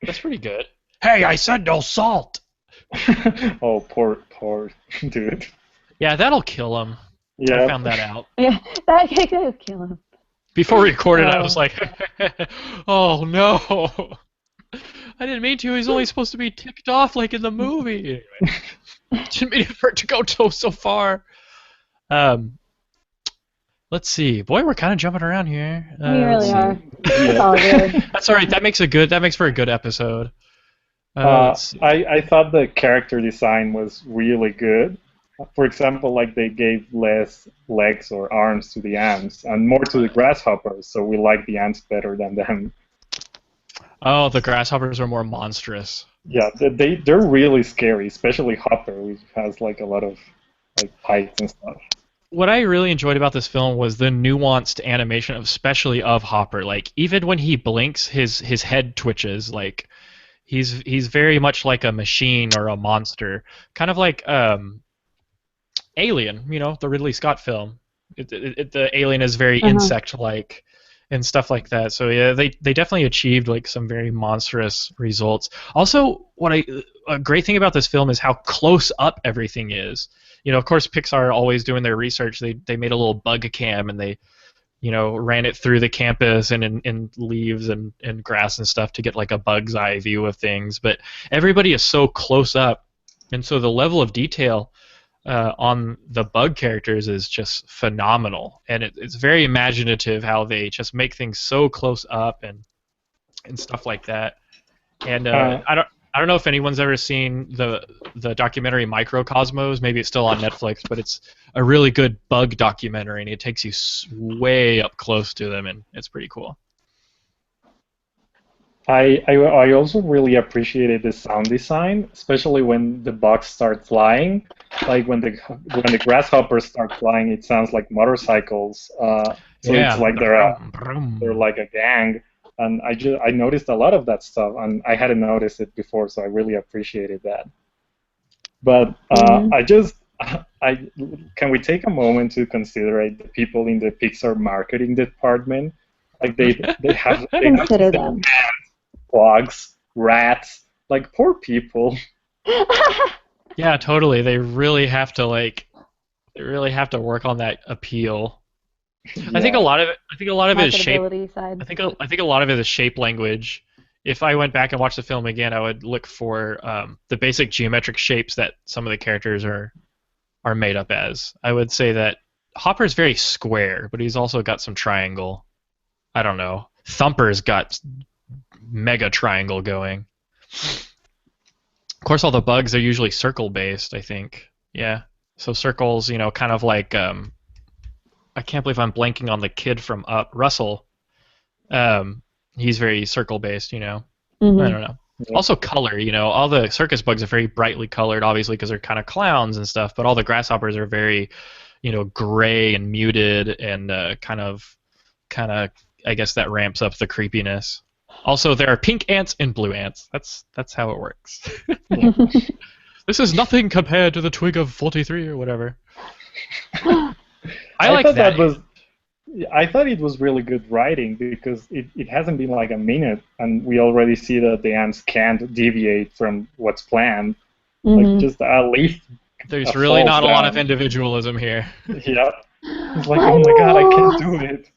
That's pretty good. Hey, I said no salt. Oh, poor dude. Yeah, that'll kill him. Yeah, I found that out. Yeah, that could kill him. Before we recorded, I was like, oh no. I didn't mean to. He's only supposed to be ticked off like in the movie. Anyway, didn't mean for it to go so far. Let's see. Boy, we're kind of jumping around here. We really are. It's all good. That's all right. That makes for a good episode. I thought the character design was really good. For example, like they gave less legs or arms to the ants and more to the grasshoppers, so we like the ants better than them. Oh, the grasshoppers are more monstrous. Yeah, they're really scary, especially Hopper, who has like a lot of like bites and stuff. What I really enjoyed about this film was the nuanced animation, especially of Hopper. Like even when he blinks, his head twitches. Like he's very much like a machine or a monster, kind of like Alien, you know, the Ridley Scott film. The alien is very insect-like and stuff like that. So yeah, they definitely achieved like some very monstrous results. Also, a great thing about this film is how close up everything is. You know, of course, Pixar always doing their research. They made a little bug cam and they, you know, ran it through the campus and in leaves and grass and stuff to get like a bug's eye view of things. But everybody is so close up, and so the level of detail on the bug characters is just phenomenal, and it's very imaginative how they just make things so close up and stuff like that. And I don't know if anyone's ever seen the documentary Microcosmos. Maybe it's still on Netflix, but it's a really good bug documentary, and it takes you way up close to them, and it's pretty cool. I also really appreciated the sound design, especially when the bugs start flying. Like when the grasshoppers start flying, it sounds like motorcycles. So it's like they're like a gang, and I noticed a lot of that stuff, and I hadn't noticed it before, so I really appreciated that. But can we take a moment to consider the people in the Pixar marketing department? Like they have Consider them. Frogs, rats, like poor people. Yeah, totally. They really have to work on that appeal. Yeah. I think a lot of it is shape. Side. I think a lot of it is shape language. If I went back and watched the film again, I would look for the basic geometric shapes that some of the characters are made up as. I would say that Hopper's very square, but he's also got some triangle. I don't know. Thumper's got mega triangle going. Of course, all the bugs are usually circle based, I think. Yeah. So circles, you know, kind of like I can't believe I'm blanking on the kid from Up, Russell. He's very circle based, you know. I don't know. Yeah. Also color, you know, all the circus bugs are very brightly colored, obviously, because they're kind of clowns and stuff. But all the grasshoppers are very, you know, gray and muted and kind of, I guess that ramps up the creepiness. Also, there are pink ants and blue ants. That's how it works. This is nothing compared to the twig of 43 or whatever. I like that. I thought it was really good writing because it hasn't been like a minute, and we already see that the ants can't deviate from what's planned. Like just at least. There's really not a lot of individualism here. Yeah. It's like, oh my god, I can't do it.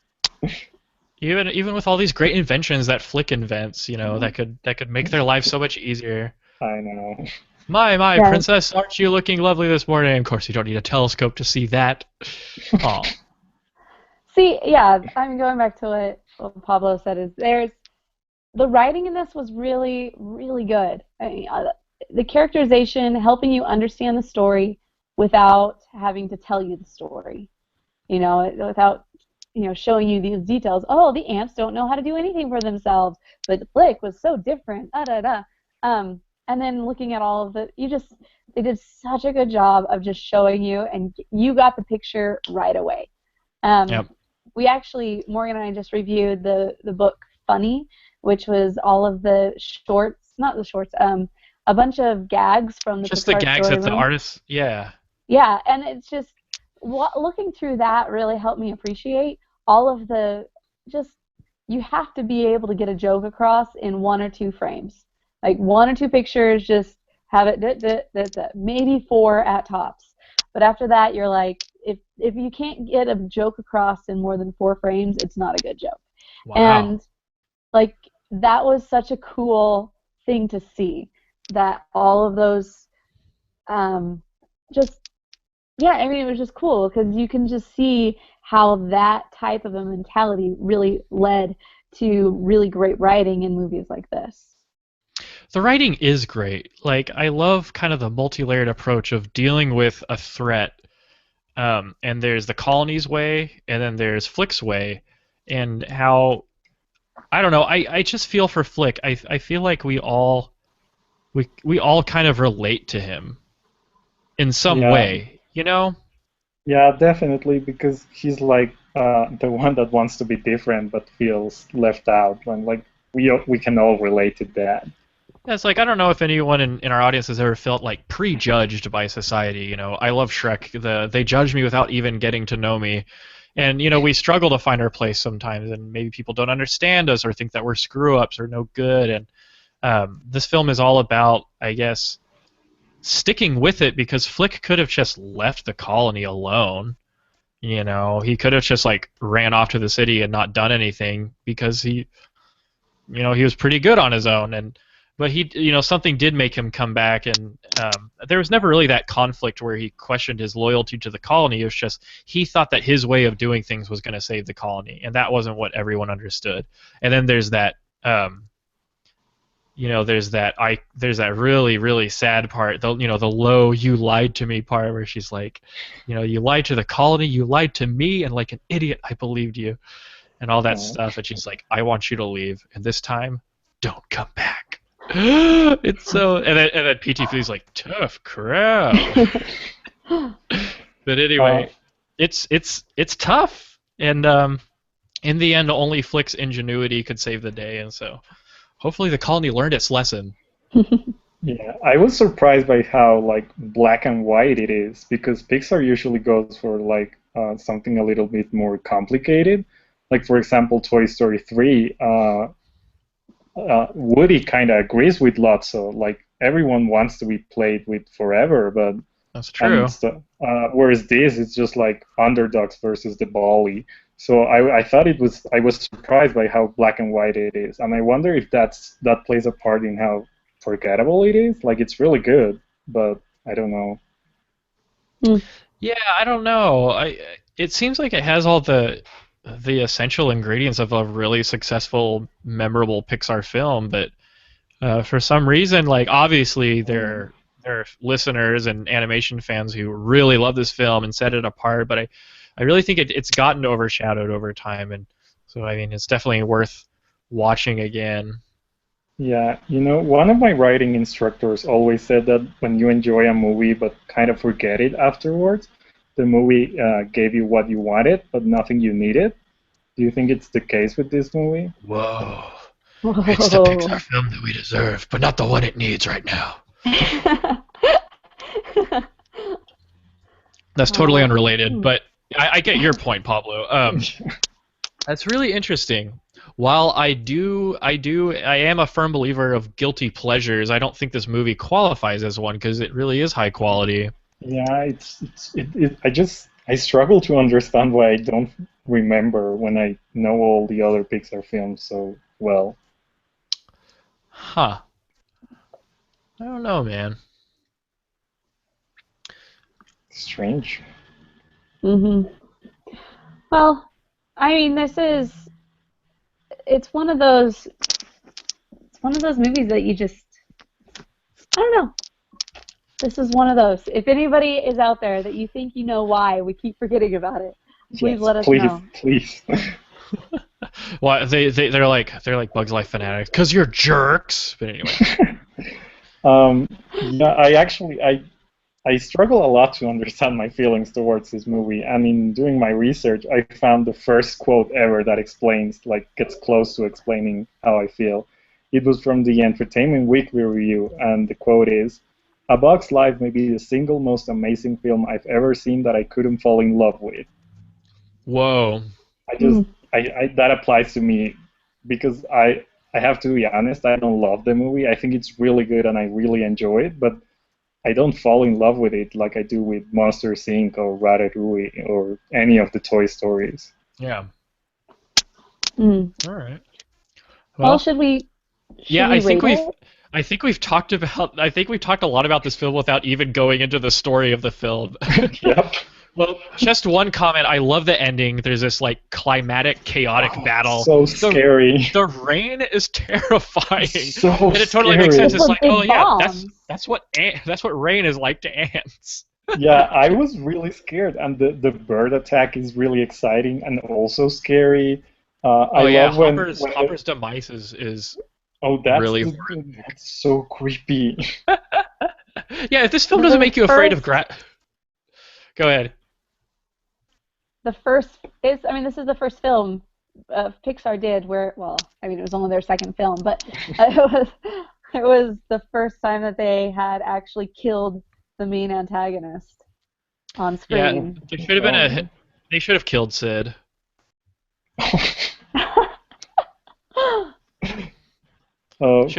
Even with all these great inventions that Flick invents, you know, that could make their life so much easier. I know. My, yeah. Princess, aren't you looking lovely this morning? Of course, you don't need a telescope to see that. Oh. See, yeah, I'm going back to what Pablo said. Is the writing in this was really, really good. I mean, the characterization, helping you understand the story without having to tell you the story. You know, without showing you these details. Oh, the ants don't know how to do anything for themselves, but Flick was so different. And then looking at all of they did such a good job of just showing you, and you got the picture right away. Yep. We actually, Morgan and I just reviewed the book Funny, which was all of the shorts, not the shorts, a bunch of gags from the just Pixar the gags that story the artists, yeah. Yeah, and it's just looking through that really helped me appreciate all of you have to be able to get a joke across in 1 or 2 frames. Like 1 or 2 pictures, just have it, maybe 4 at tops. But after that, you're like, if you can't get a joke across in more than 4 frames, it's not a good joke. Wow. And like that was such a cool thing to see, that all of those it was just cool because you can just see how that type of a mentality really led to really great writing in movies like this. The writing is great. Like, I love kind of the multi-layered approach of dealing with a threat. And there's the colony's way, and then there's Flick's way, and how, I don't know, I just feel for Flick. I feel like we all kind of relate to him in some way, you know? Yeah, definitely, because he's like the one that wants to be different but feels left out. And like we can all relate to that. Yeah, it's like I don't know if anyone in our audience has ever felt like prejudged by society. I love Shrek. They judge me without even getting to know me, and we struggle to find our place sometimes, and maybe people don't understand us or think that we're screw ups or no good. And this film is all about, I guess, sticking with it because Flick could have just left the colony alone. He could have just like ran off to the city and not done anything because he was pretty good on his own. But something did make him come back, and there was never really that conflict where he questioned his loyalty to the colony. It was just he thought that his way of doing things was going to save the colony, and that wasn't what everyone understood. And then there's that, there's that really really sad part, the low "you lied to me" part where she's like, you lied to the colony, you lied to me, and like an idiot, I believed you, and all that stuff. And she's like, I want you to leave, and this time, don't come back. It's so, and then PT Flea's like, tough crap. But anyway, it's tough, and in the end, only Flick's ingenuity could save the day, and so hopefully the colony learned its lesson. Yeah, I was surprised by how like black and white it is, because Pixar usually goes for like something a little bit more complicated. Like for example, Toy Story 3. Woody kind of agrees with Lots-O. Like everyone wants to be played with forever, but that's true. Whereas this, it's just like underdogs versus the bully. So I thought I was surprised by how black and white it is, and I wonder if that plays a part in how forgettable it is. Like it's really good, but I don't know. Yeah, I don't know. It seems like it has all the essential ingredients of a really successful, memorable Pixar film, but for some reason, like obviously there are listeners and animation fans who really love this film and set it apart, but I really think it's gotten overshadowed over time, and so I mean it's definitely worth watching again. Yeah, one of my writing instructors always said that when you enjoy a movie but kind of forget it afterwards, the movie gave you what you wanted, but nothing you needed. Do you think it's the case with this movie? Whoa. It's the Pixar film that we deserve, but not the one it needs right now. That's totally unrelated, but I get your point, Pablo. That's really interesting. While I am a firm believer of guilty pleasures, I don't think this movie qualifies as one because it really is high quality. Yeah, I struggle to understand why I don't remember when I know all the other Pixar films so well. Huh. I don't know, man. Strange. Well, I mean, it's one of those movies that you just, I don't know. This is one of those. If anybody is out there that you think you know why we keep forgetting about it, please let us know. Please. Well, they're like Bugs Life fanatics because you're jerks. But anyway. Yeah, I struggle a lot to understand my feelings towards this movie, and in doing my research, I found the first quote ever that gets close to explaining how I feel. It was from the Entertainment Weekly review, and the quote is, "A Bug's Life may be the single most amazing film I've ever seen that I couldn't fall in love with." Whoa. That applies to me because I have to be honest, I don't love the movie. I think it's really good and I really enjoy it, but I don't fall in love with it like I do with Monsters, Inc. or Ratatouille or any of the Toy Stories. Yeah. All right. Well, should we I think we've talked a lot about this film without even going into the story of the film. Yep. Well, just one comment. I love the ending. There's this like climatic, chaotic battle. So scary. The rain is terrifying. So and it totally makes sense. It's like, oh yeah, bombs. that's what rain is like to ants. Yeah, I was really scared, and the bird attack is really exciting and also scary. Hopper's demise is really horrible. That's so creepy. Yeah, if this film doesn't make you afraid of Go ahead. This is the first film Pixar did where, well, I mean, it was only their second film, but it it was the first time that they had actually killed the main antagonist on Yeah, screen. there should have been a. They should have killed Sid. Should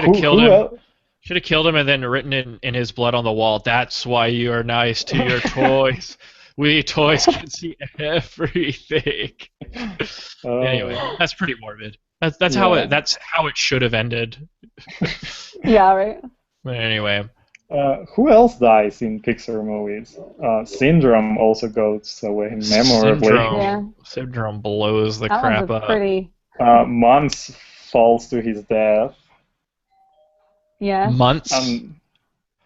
have killed him. Should have killed him and then written in his blood on the wall. That's why you are nice to your toys. We toys can see everything. Anyway, that's pretty morbid. That's how it should have ended. Yeah, right. But anyway. Who else dies in Pixar movies? Syndrome also goes away memorably. Syndrome blows the That crap one's up. pretty. Mons falls to his death. Yeah. Months?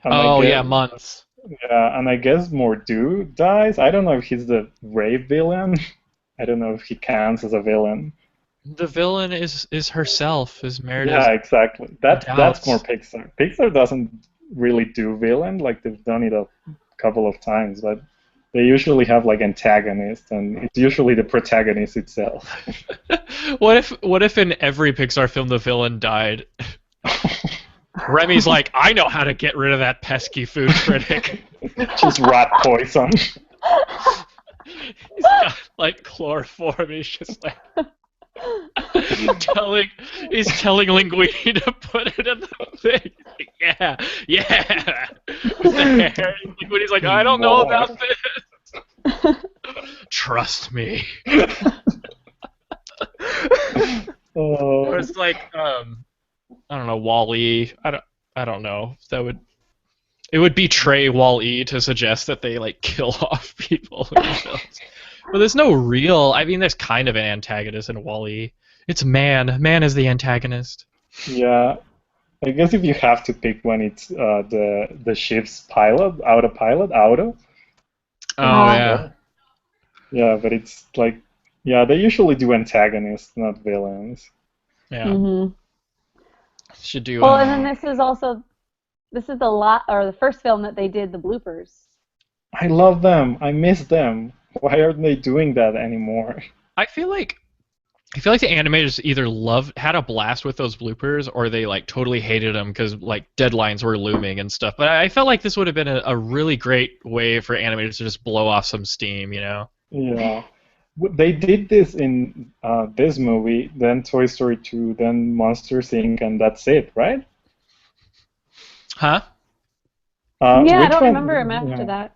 Months. Yeah, and I guess Mordu dies. I don't know if he's the rave villain. I don't know if he counts as a villain. The villain is herself, is Meredith. Yeah, exactly. That's more Pixar. Pixar doesn't really do villain, like they've done it a couple of times, but they usually have like antagonists, and it's usually the protagonist itself. What if in every Pixar film the villain died? Remy's like, I know how to get rid of that pesky food critic. Just rat poison. He's got like chloroform. He's just like telling Linguini to put it in the thing. Yeah. Linguini's like, I don't know about this. Trust me. Or it's like, I don't know, Wall-E. I don't know. It would betray Wall-E to suggest that they like kill off people in the films. But there's no real. I mean, there's kind of an antagonist in Wall-E. It's Man. Man is the antagonist. Yeah, I guess if you have to pick one, it's the ship's pilot, Auto. Oh yeah. Yeah, but it's like, yeah, they usually do antagonists, not villains. Yeah. Mm-hmm. Should do. Well, and then this is the first film that they did the bloopers. I love them. I miss them. Why aren't they doing that anymore? I feel like the animators either had a blast with those bloopers, or they like totally hated them because like deadlines were looming and stuff. But I felt like this would have been a really great way for animators to just blow off some steam, you know? Yeah. They did this in this movie, then Toy Story 2, then Monsters, Inc., and that's it, right? Huh? Yeah, I don't remember him after that.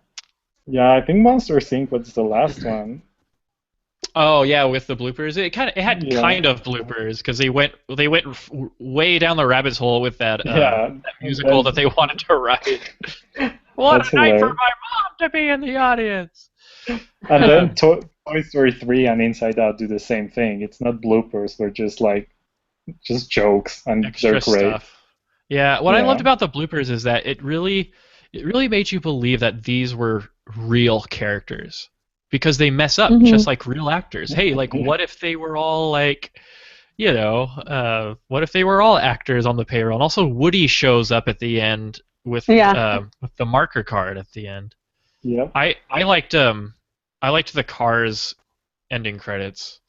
Yeah, I think Monsters, Inc. was the last one. Oh yeah, with the bloopers, it had kind of bloopers because they went way down the rabbit's hole with that musical that they wanted to write. What a night for my mom to be in the audience. And then Toy Story 3 and Inside Out do the same thing. It's not bloopers; they're just jokes, and extra they're great. Stuff. Yeah, what I loved about the bloopers is that it really made you believe that these were real characters. Because they mess up just like real actors. Hey, like, what if they were all like, what if they were all actors on the payroll? And also, Woody shows up at the end with the marker card at the end. Yeah. I liked the Cars ending credits,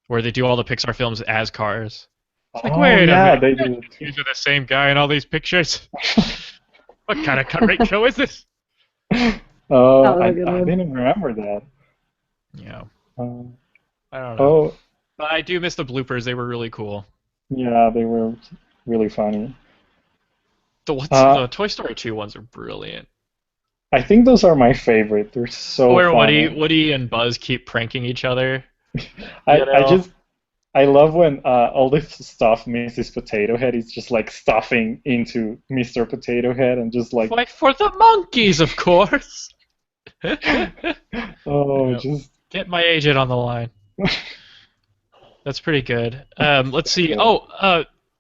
where they do all the Pixar films as Cars. It's like, wait a minute, these are the same guy in all these pictures. What kind of cut rate show is this? Oh, I didn't remember that. Yeah. I don't know. But I do miss the bloopers. They were really cool. Yeah, they were really funny. The Toy Story 2 ones are brilliant. I think those are my favorite. They're so funny. Where Woody and Buzz keep pranking each other. I love when all this stuff Mrs. Potato Head is just like stuffing into Mr. Potato Head and just like... Why, for the monkeys, of course! Just... Get my agent on the line. That's pretty good. Let's see.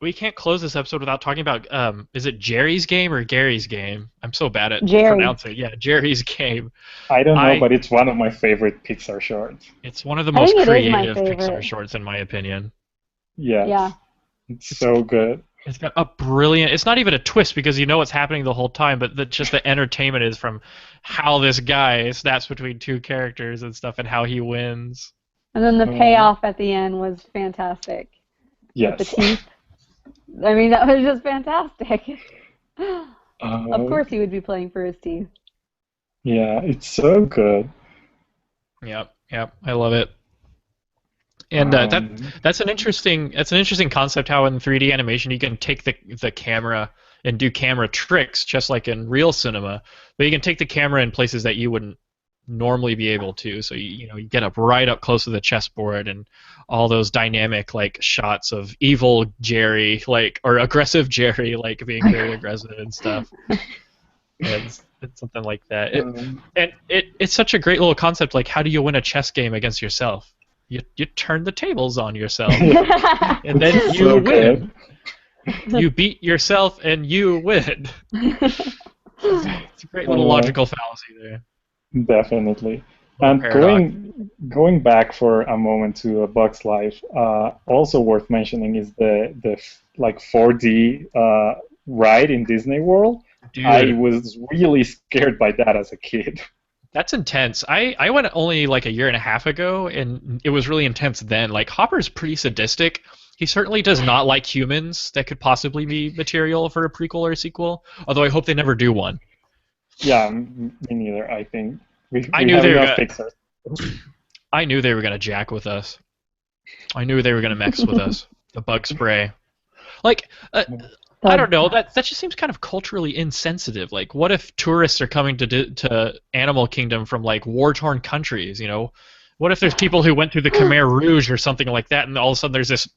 We can't close this episode without talking about, is it Jerry's Game or Gary's Game? I'm so bad at pronouncing. Yeah, Jerry's Game. I don't know, but it's one of my favorite Pixar shorts. It's one of the most creative Pixar shorts, in my opinion. Yes. Yeah. It's so good. It's got a brilliant... It's not even a twist because you know what's happening the whole time, but just the entertainment is from how this guy snaps between two characters and stuff and how he wins. And then the payoff at the end was fantastic. Yes. With the teeth. I mean, that was just fantastic. Of course he would be playing for his team. Yeah, it's so good. Yep, I love it. And Um, that's an interesting concept. How in 3D animation you can take the camera and do camera tricks just like in real cinema, but you can take the camera in places that you wouldn't normally be able to. So you get up right up close to the chessboard and all those dynamic like shots of evil Jerry or aggressive Jerry being very aggressive and stuff. It's something like that. It's such a great little concept. Like, how do you win a chess game against yourself? You turn the tables on yourself, and then you so win. You beat yourself, and you win. It's a great little logical fallacy there. Definitely. Little And paradox. going back for a moment to A Bug's Life, also worth mentioning is the 4D ride in Disney World. Dude, I was really scared by that as a kid. that's intense. I went only like a year and a half ago, and it was really intense then. Like, Hopper's pretty sadistic. He certainly does not like humans that could possibly be material for a prequel or a sequel, although I hope they never do one. Yeah, me neither. I think we knew have they were enough gonna, Pixar. I knew they were gonna jack with us. I knew they were gonna mess with us. The bug spray. Like, I don't know. That just seems kind of culturally insensitive. Like, what if tourists are coming to Animal Kingdom from like war-torn countries? You know, what if there's people who went through the Khmer Rouge or something like that, and all of a sudden there's this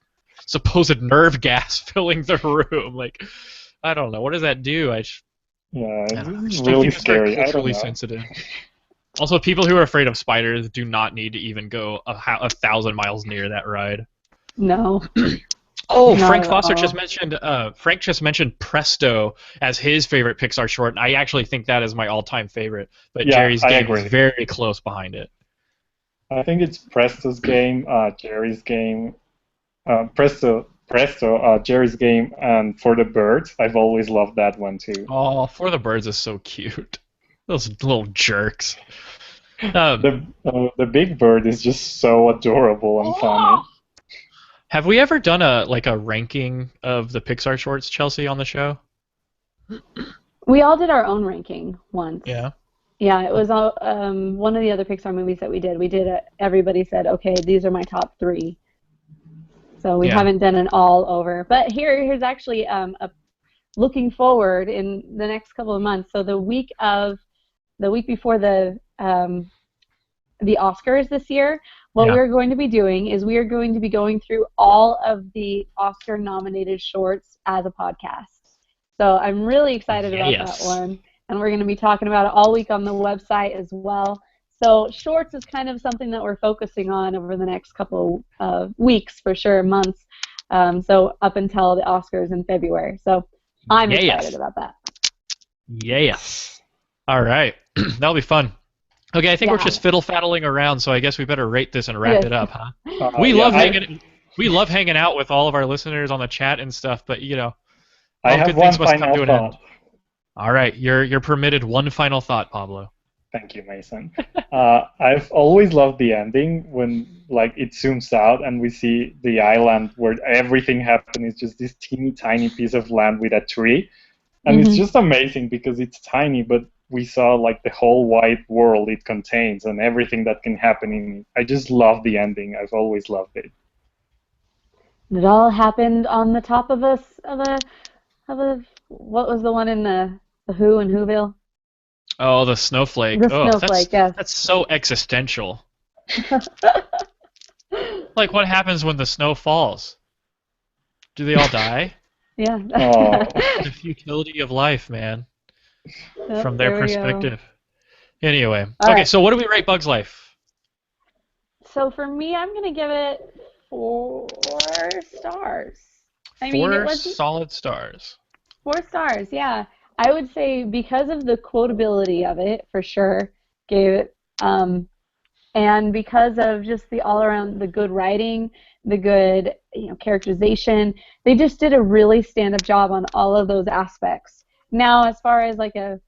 supposed nerve gas filling the room? Like, I don't know. What does that do? Yeah, I don't know. I it's just think really it's very scary. I don't culturally know. sensitive. Also, people who are afraid of spiders do not need to even go 1,000 miles near that ride. No. Oh, Not Frank at Foster all. just mentioned. Frank just mentioned Presto as his favorite Pixar short, and I actually think that is my all-time favorite. But Yeah, Jerry's I Game agree. is very close behind it. I think it's Presto's game, Jerry's game, Jerry's game, and For the Birds. I've always loved that one too. Oh, For the Birds is so cute. Those little jerks. Um, The Big Bird is just so adorable and funny. have we ever done a ranking of the Pixar shorts, Chelsea, on the show? We all did our own ranking once. Yeah. Yeah, it was all, one of the other Pixar movies that we did. Everybody said, okay, these are my top 3. So we Yeah. haven't done an all over. But here's actually looking forward in the next couple of months. So the week before the Oscars this year, what Yeah. we're going to be doing is we are going to be going through all of the Oscar-nominated shorts as a podcast. So I'm really excited about that one. And we're going to be talking about it all week on the website as well. So shorts is kind of something that we're focusing on over the next couple of weeks, for sure, months. So up until the Oscars in February. So I'm excited about that. Yes. All right. That'll be fun. Okay, I think we're Yeah. just fiddle-faddling around, so I guess we better rate this and wrap Yes. it up, huh? Yeah, We love hanging out with all of our listeners on the chat and stuff, but I all have good one things must come final to an thought. end. All right, you're permitted one final thought, Pablo. Thank you, Mason. I've always loved the ending when it zooms out and we see the island where everything happens. It's just this teeny tiny piece of land with a tree, and it's just amazing because it's tiny, but we saw the whole wide world it contains and everything that can happen in it. I just love the ending. I've always loved it. It all happened on the top of a what was the one in the Who in Whoville? Oh, the snowflake. The Oh, snowflake, yes. that's so existential. Like, what happens when the snow falls? Do they all die? Yeah. Oh. The futility of life, man, Yep, from their there we go. perspective. Anyway, All okay, right. so what do we rate Bug's Life? So for me, I'm going to give it 4 stars. I 4 mean, it was solid stars. 4 stars, yeah. I would say because of the quotability of it, for sure, gave it, and because of just the all-around, the good writing, the good characterization, they just did a really stand-up job on all of those aspects. Now, as far as a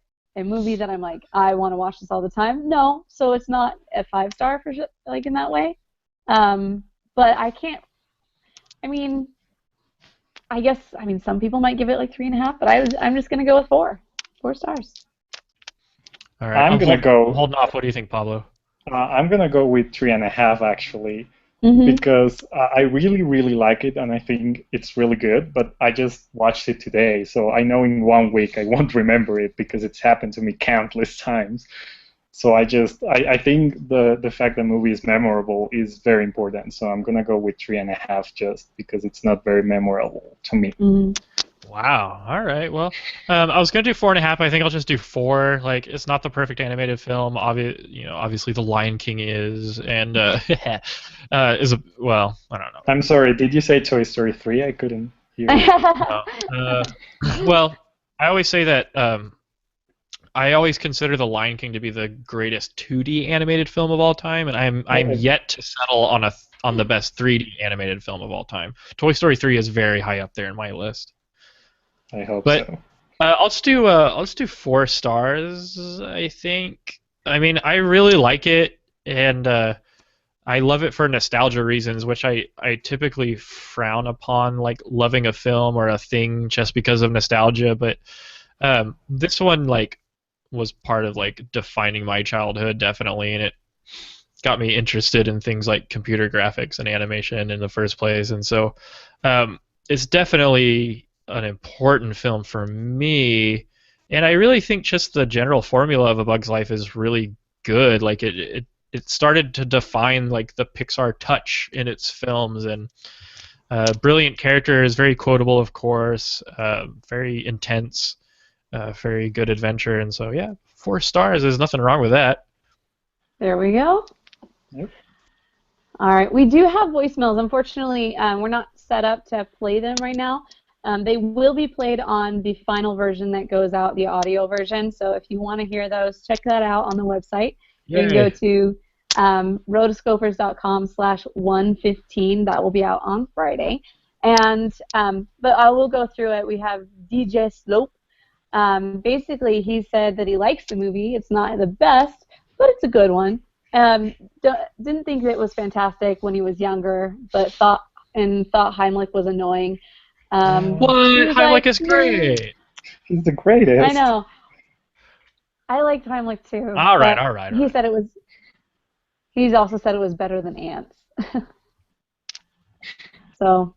movie that I'm like, I want to watch this all the time, no, so it's not a 5-star for in that way. But I can't. I mean, I guess, I mean, some people might give it like 3.5, but I'm just gonna go with 4. 4 stars. All right. I'm gonna go. I'm holding off. What do you think, Pablo? I'm gonna go with 3.5 actually, Mm-hmm. because I really, really like it, and I think it's really good. But I just watched it today, so I know in 1 week I won't remember it because it's happened to me countless times. So I think the fact the movie is memorable is very important. So I'm gonna go with 3.5 just because it's not very memorable to me. Mm-hmm. Wow. All right. Well, I was gonna do 4.5. I think I'll just do 4. Like, it's not the perfect animated film. Obviously, The Lion King is, and is a well. I don't know. I'm sorry. Did you say Toy Story 3? I couldn't hear you. No. Well, I always say that. I always consider The Lion King to be the greatest 2D animated film of all time, and I'm yet to settle on the best 3D animated film of all time. Toy Story 3 is very high up there in my list. I hope But so. I'll just do 4 stars. I think. I mean, I really like it, and I love it for nostalgia reasons, which I typically frown upon, like loving a film or a thing just because of nostalgia. But this one was part of like defining my childhood, definitely, and it got me interested in things like computer graphics and animation in the first place. And so it's definitely an important film for me, and I really think just the general formula of A Bug's Life is really good. Like it started to define like the Pixar touch in its films, and brilliant characters, very quotable, of course, very intense, very good adventure, and so yeah, 4 stars. There's nothing wrong with that. There we go. Yep. All right, we do have voicemails. Unfortunately, we're not set up to play them right now. They will be played on the final version that goes out, the audio version. So if you want to hear those, check that out on the website. Yay. You can go to rotoscopers.com/115. That will be out on Friday. And but I will go through it. We have DJ Slope. Basically, he said that he likes the movie. It's not the best, but it's a good one. Didn't think it was fantastic when he was younger, but thought Heimlich was annoying. What? Heimlich is great. He's the greatest. I know. I liked Heimlich too. All right. He said it was. He's also said it was better than Ants. So,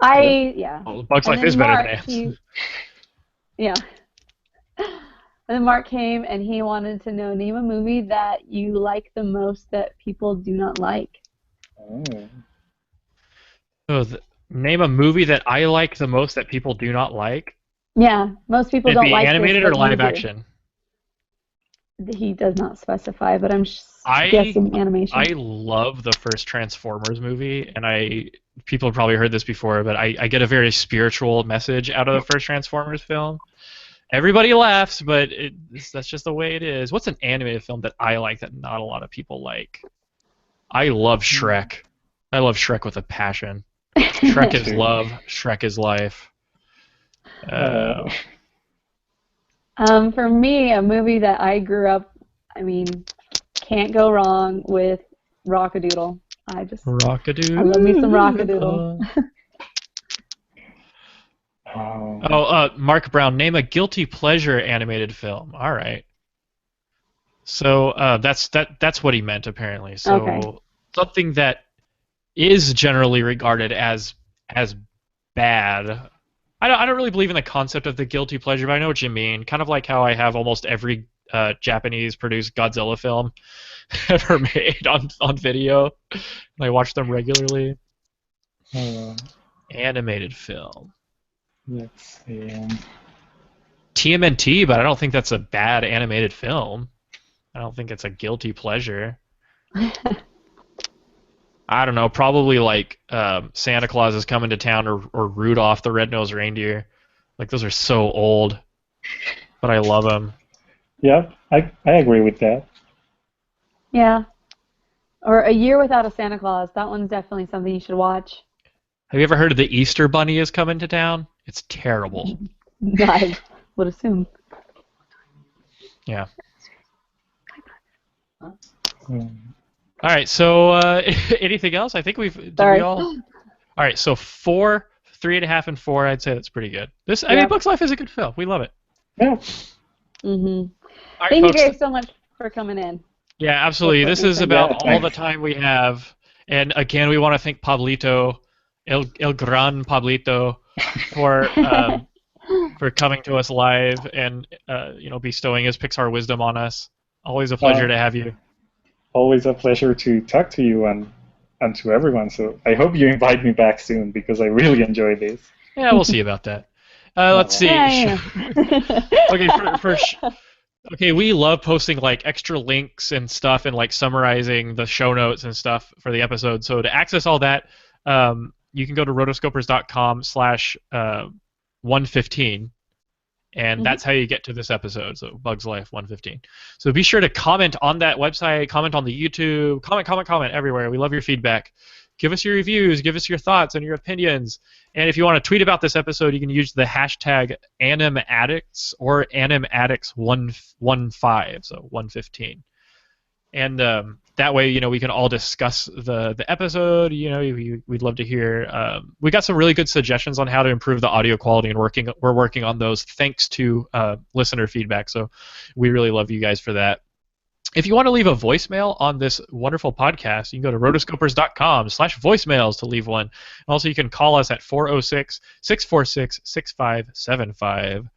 Well, Bug's Life is better than Ants. Yeah. And then Mark came and he wanted to know, name a movie that you like the most that people do not like. Oh. Name a movie that I like the most that people do not like. Yeah, most people It'd don't be like animated this, or live action. He does not specify, but I'm guessing animation. I love the first Transformers movie, and people have probably heard this before, but I get a very spiritual message out of the first Transformers film. Everybody laughs, but that's just the way it is. What's an animated film that I like that not a lot of people like? I love Shrek. I love Shrek with a passion. Shrek is love. Shrek is life. For me, a movie that I grew up, can't go wrong with Rock-a-Doodle. Rock-a-Doodle. I love me some Rock-a-Doodle. Mark Brown, name a guilty pleasure animated film. All right. So that's what he meant apparently. So okay. Something that is generally regarded as bad. I don't really believe in the concept of the guilty pleasure, but I know what you mean. Kind of like how I have almost every Japanese-produced Godzilla film ever made on video. I watch them regularly. Animated film. Let's see. TMNT, but I don't think that's a bad animated film. I don't think it's a guilty pleasure. I don't know, probably like Santa Claus is Coming to Town or Rudolph the Red-Nosed Reindeer. Like, those are so old, but I love them. Yeah, I agree with that. Yeah. Or A Year Without a Santa Claus. That one's definitely something you should watch. Have you ever heard of The Easter Bunny is Coming to Town? It's terrible. I would assume. Yeah. All right, so anything else? I think we've... All right, so 3.5 and 4, I'd say that's pretty good. I mean, Bugs Life is a good film. We love it. Yeah. Mm-hmm. Right, Thank folks. you guys so much for coming in. Yeah, absolutely. This is about all the time we have. And again, we want to thank Pablito, El Gran Pablito, for coming to us live and bestowing his Pixar wisdom on us. Always a pleasure to have you. Always a pleasure to talk to you and to everyone. So I hope you invite me back soon because I really enjoy this. Yeah, we'll see about that. Let's see. Yeah. Okay, okay, we love posting like extra links and stuff and like summarizing the show notes and stuff for the episode. So to access all that, you can go to rotoscopers.com/115, and that's how you get to this episode. So Bugs Life 115. So be sure to comment on that website, comment on the YouTube, comment everywhere. We love your feedback. Give us your reviews, give us your thoughts and your opinions. And if you want to tweet about this episode, you can use the hashtag #AnimAddicts or #AnimAddicts15, so 115. And that way, we can all discuss the episode. We'd love to hear. We got some really good suggestions on how to improve the audio quality, and we're working on those thanks to listener feedback. So we really love you guys for that. If you want to leave a voicemail on this wonderful podcast, you can go to rotoscopers.com/voicemails to leave one. And also, you can call us at 406-646-6575.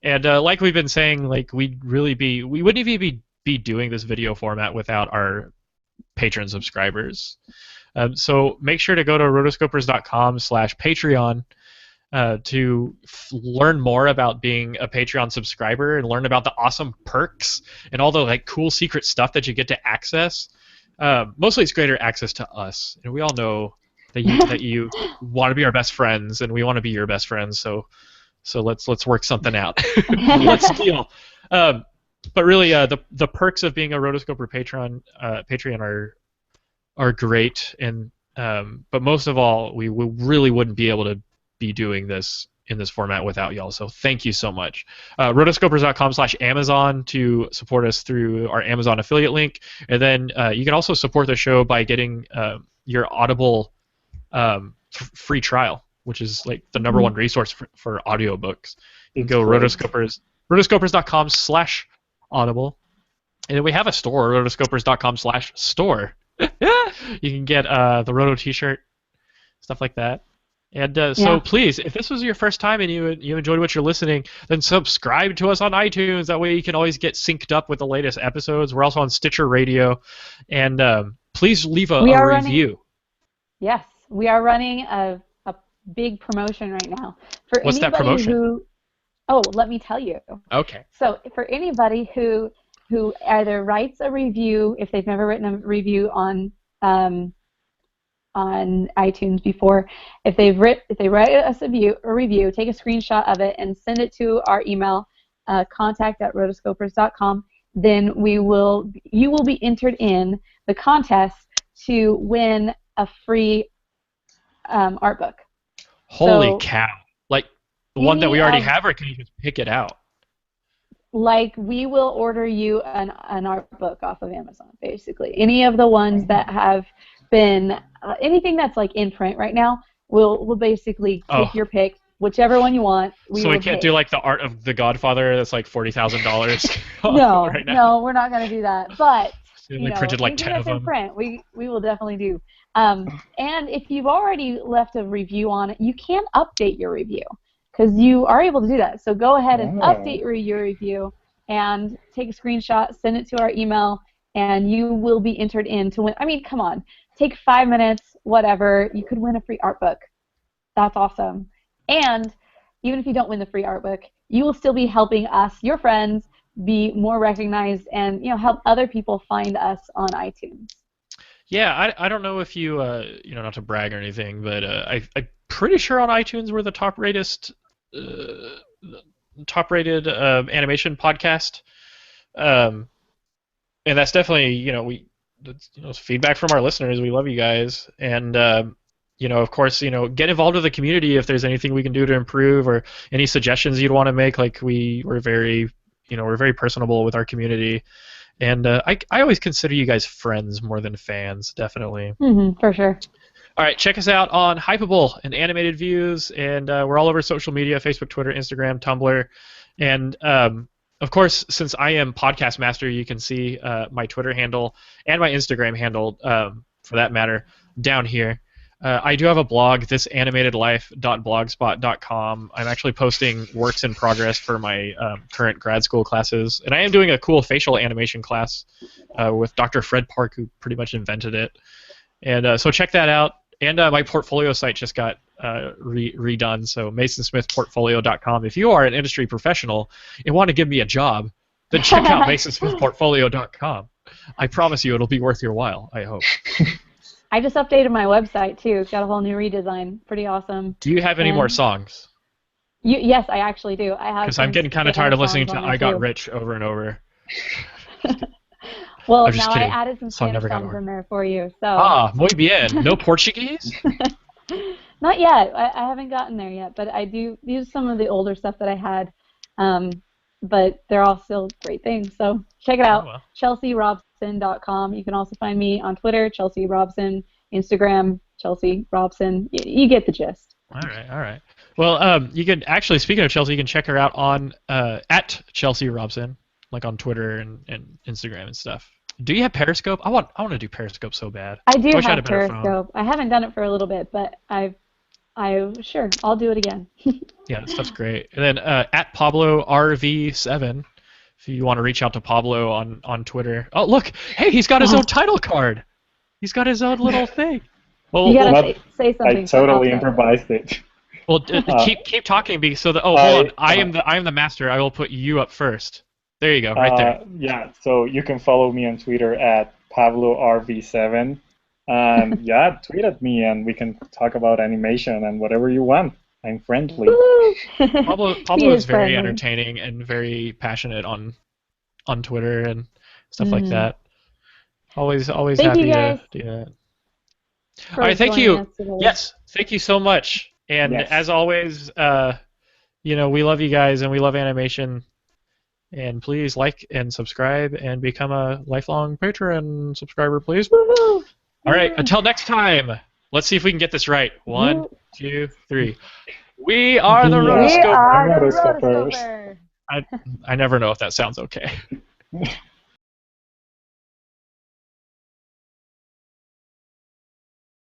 And like we've been saying, like we wouldn't even be doing this video format without our patron subscribers. So make sure to go to rotoscopers.com/Patreon to learn more about being a Patreon subscriber and learn about the awesome perks and all the like cool secret stuff that you get to access. Mostly it's greater access to us. And we all know that you want to be our best friends, and we want to be your best friends. So let's work something out. Let's deal. But really, the perks of being a Rotoscoper Patreon are great, and but most of all, we really wouldn't be able to be doing this in this format without y'all. So thank you so much. Rotoscopers.com/Amazon to support us through our Amazon affiliate link, and then you can also support the show by getting your Audible free trial, which is like the number one resource for audiobooks. You can go rotoscopers.com/Audible, and then we have a store, rotoscopers.com/store. You can get the Roto t-shirt, stuff like that. And so please, if this was your first time and you enjoyed what you're listening, then subscribe to us on iTunes. That way you can always get synced up with the latest episodes. We're also on Stitcher Radio. And please leave a review. Yes, we are running a big promotion right now. What's that promotion? Let me tell you. Okay. So for anybody who either writes a review, if they've never written a review on iTunes before, if they write us a review, take a screenshot of it and send it to our email, contact@rotoscopers.com, then you will be entered in the contest to win a free art book. Holy cow! Like the one that we already have, or can you just pick it out? Like, we will order you an art book off of Amazon, basically. Any of the ones that have been anything that's like in print right now, we'll basically take your pick, whichever one you want. So we can't do like the Art of the Godfather that's like $40,000. No, right now. No, we're not going to do that. But printed like 10 of them. In print, we will definitely do. And if you've already left a review on it, you can update your review because you are able to do that. So go ahead and update your review and take a screenshot, send it to our email, and you will be entered in to win. I mean, come on. Take 5 minutes, whatever. You could win a free art book. That's awesome. And even if you don't win the free art book, you will still be helping us, your friends, be more recognized and help other people find us on iTunes. Yeah, I don't know if you not to brag or anything, but I'm pretty sure on iTunes we're the top-rated animation podcast, and that's definitely feedback from our listeners. We love you guys, and of course, get involved with the community if there's anything we can do to improve or any suggestions you'd want to make. Like we're very personable with our community, and I always consider you guys friends more than fans, definitely. For sure. All right, check us out on Hypable and Animated Views, and we're all over social media: Facebook, Twitter, Instagram, Tumblr, and of course, since I am podcast master, you can see my Twitter handle and my Instagram handle, for that matter, down here. I do have a blog, thisanimatedlife.blogspot.com. I'm actually posting works in progress for my current grad school classes, and I am doing a cool facial animation class with Dr. Fred Park, who pretty much invented it. And so check that out. And my portfolio site just got redone, so masonsmithportfolio.com. If you are an industry professional and want to give me a job, then check out masonsmithportfolio.com. I promise you it'll be worth your while, I hope. I just updated my website, too. It's got a whole new redesign. Pretty awesome. Do you have any more songs? Yes, I actually do. I have. Because I'm getting kind of tired of listening to I Got Rich over and over. Well, I'm just now kidding. I added some Spanish songs in there for you. So. Ah, muy bien. No Portuguese? Not yet. I haven't gotten there yet, but I do use some of the older stuff that I had. But they're all still great things. So check it out. Oh, well. ChelseaRobson.com. You can also find me on Twitter, Chelsea Robson, Instagram, Chelsea Robson. You get the gist. All right. Well, you can actually, speaking of Chelsea, you can check her out on at Chelsea Robson, like on Twitter and Instagram and stuff. Do you have Periscope? I want to do Periscope so bad. I do wish I had have a better Periscope. I haven't done it for a little bit, but sure, I'll do it again. Yeah, that stuff's great. And then at Pablo RV7, if you want to reach out to Pablo on Twitter. Oh, look, hey, he's got his own title card. He's got his own little thing. Well, you gotta say something. I totally improvised it. Well, keep talking, because hold on. I am the master. I will put you up first. There you go, right there. Yeah, so you can follow me on Twitter at PabloRV7. And yeah, tweet at me and we can talk about animation and whatever you want. I'm friendly. Pablo is very entertaining and very passionate on Twitter and stuff like that. Always happy to do that. All right, thank you. Yes, thank you so much. And as always, we love you guys and we love animation. And please like and subscribe and become a lifelong Patreon subscriber, please. Woo-hoo. All right, until next time, let's see if we can get this right. 1, 2, 3. We are the Rotoscopers. We are the Rotoscopers. I never know if that sounds okay.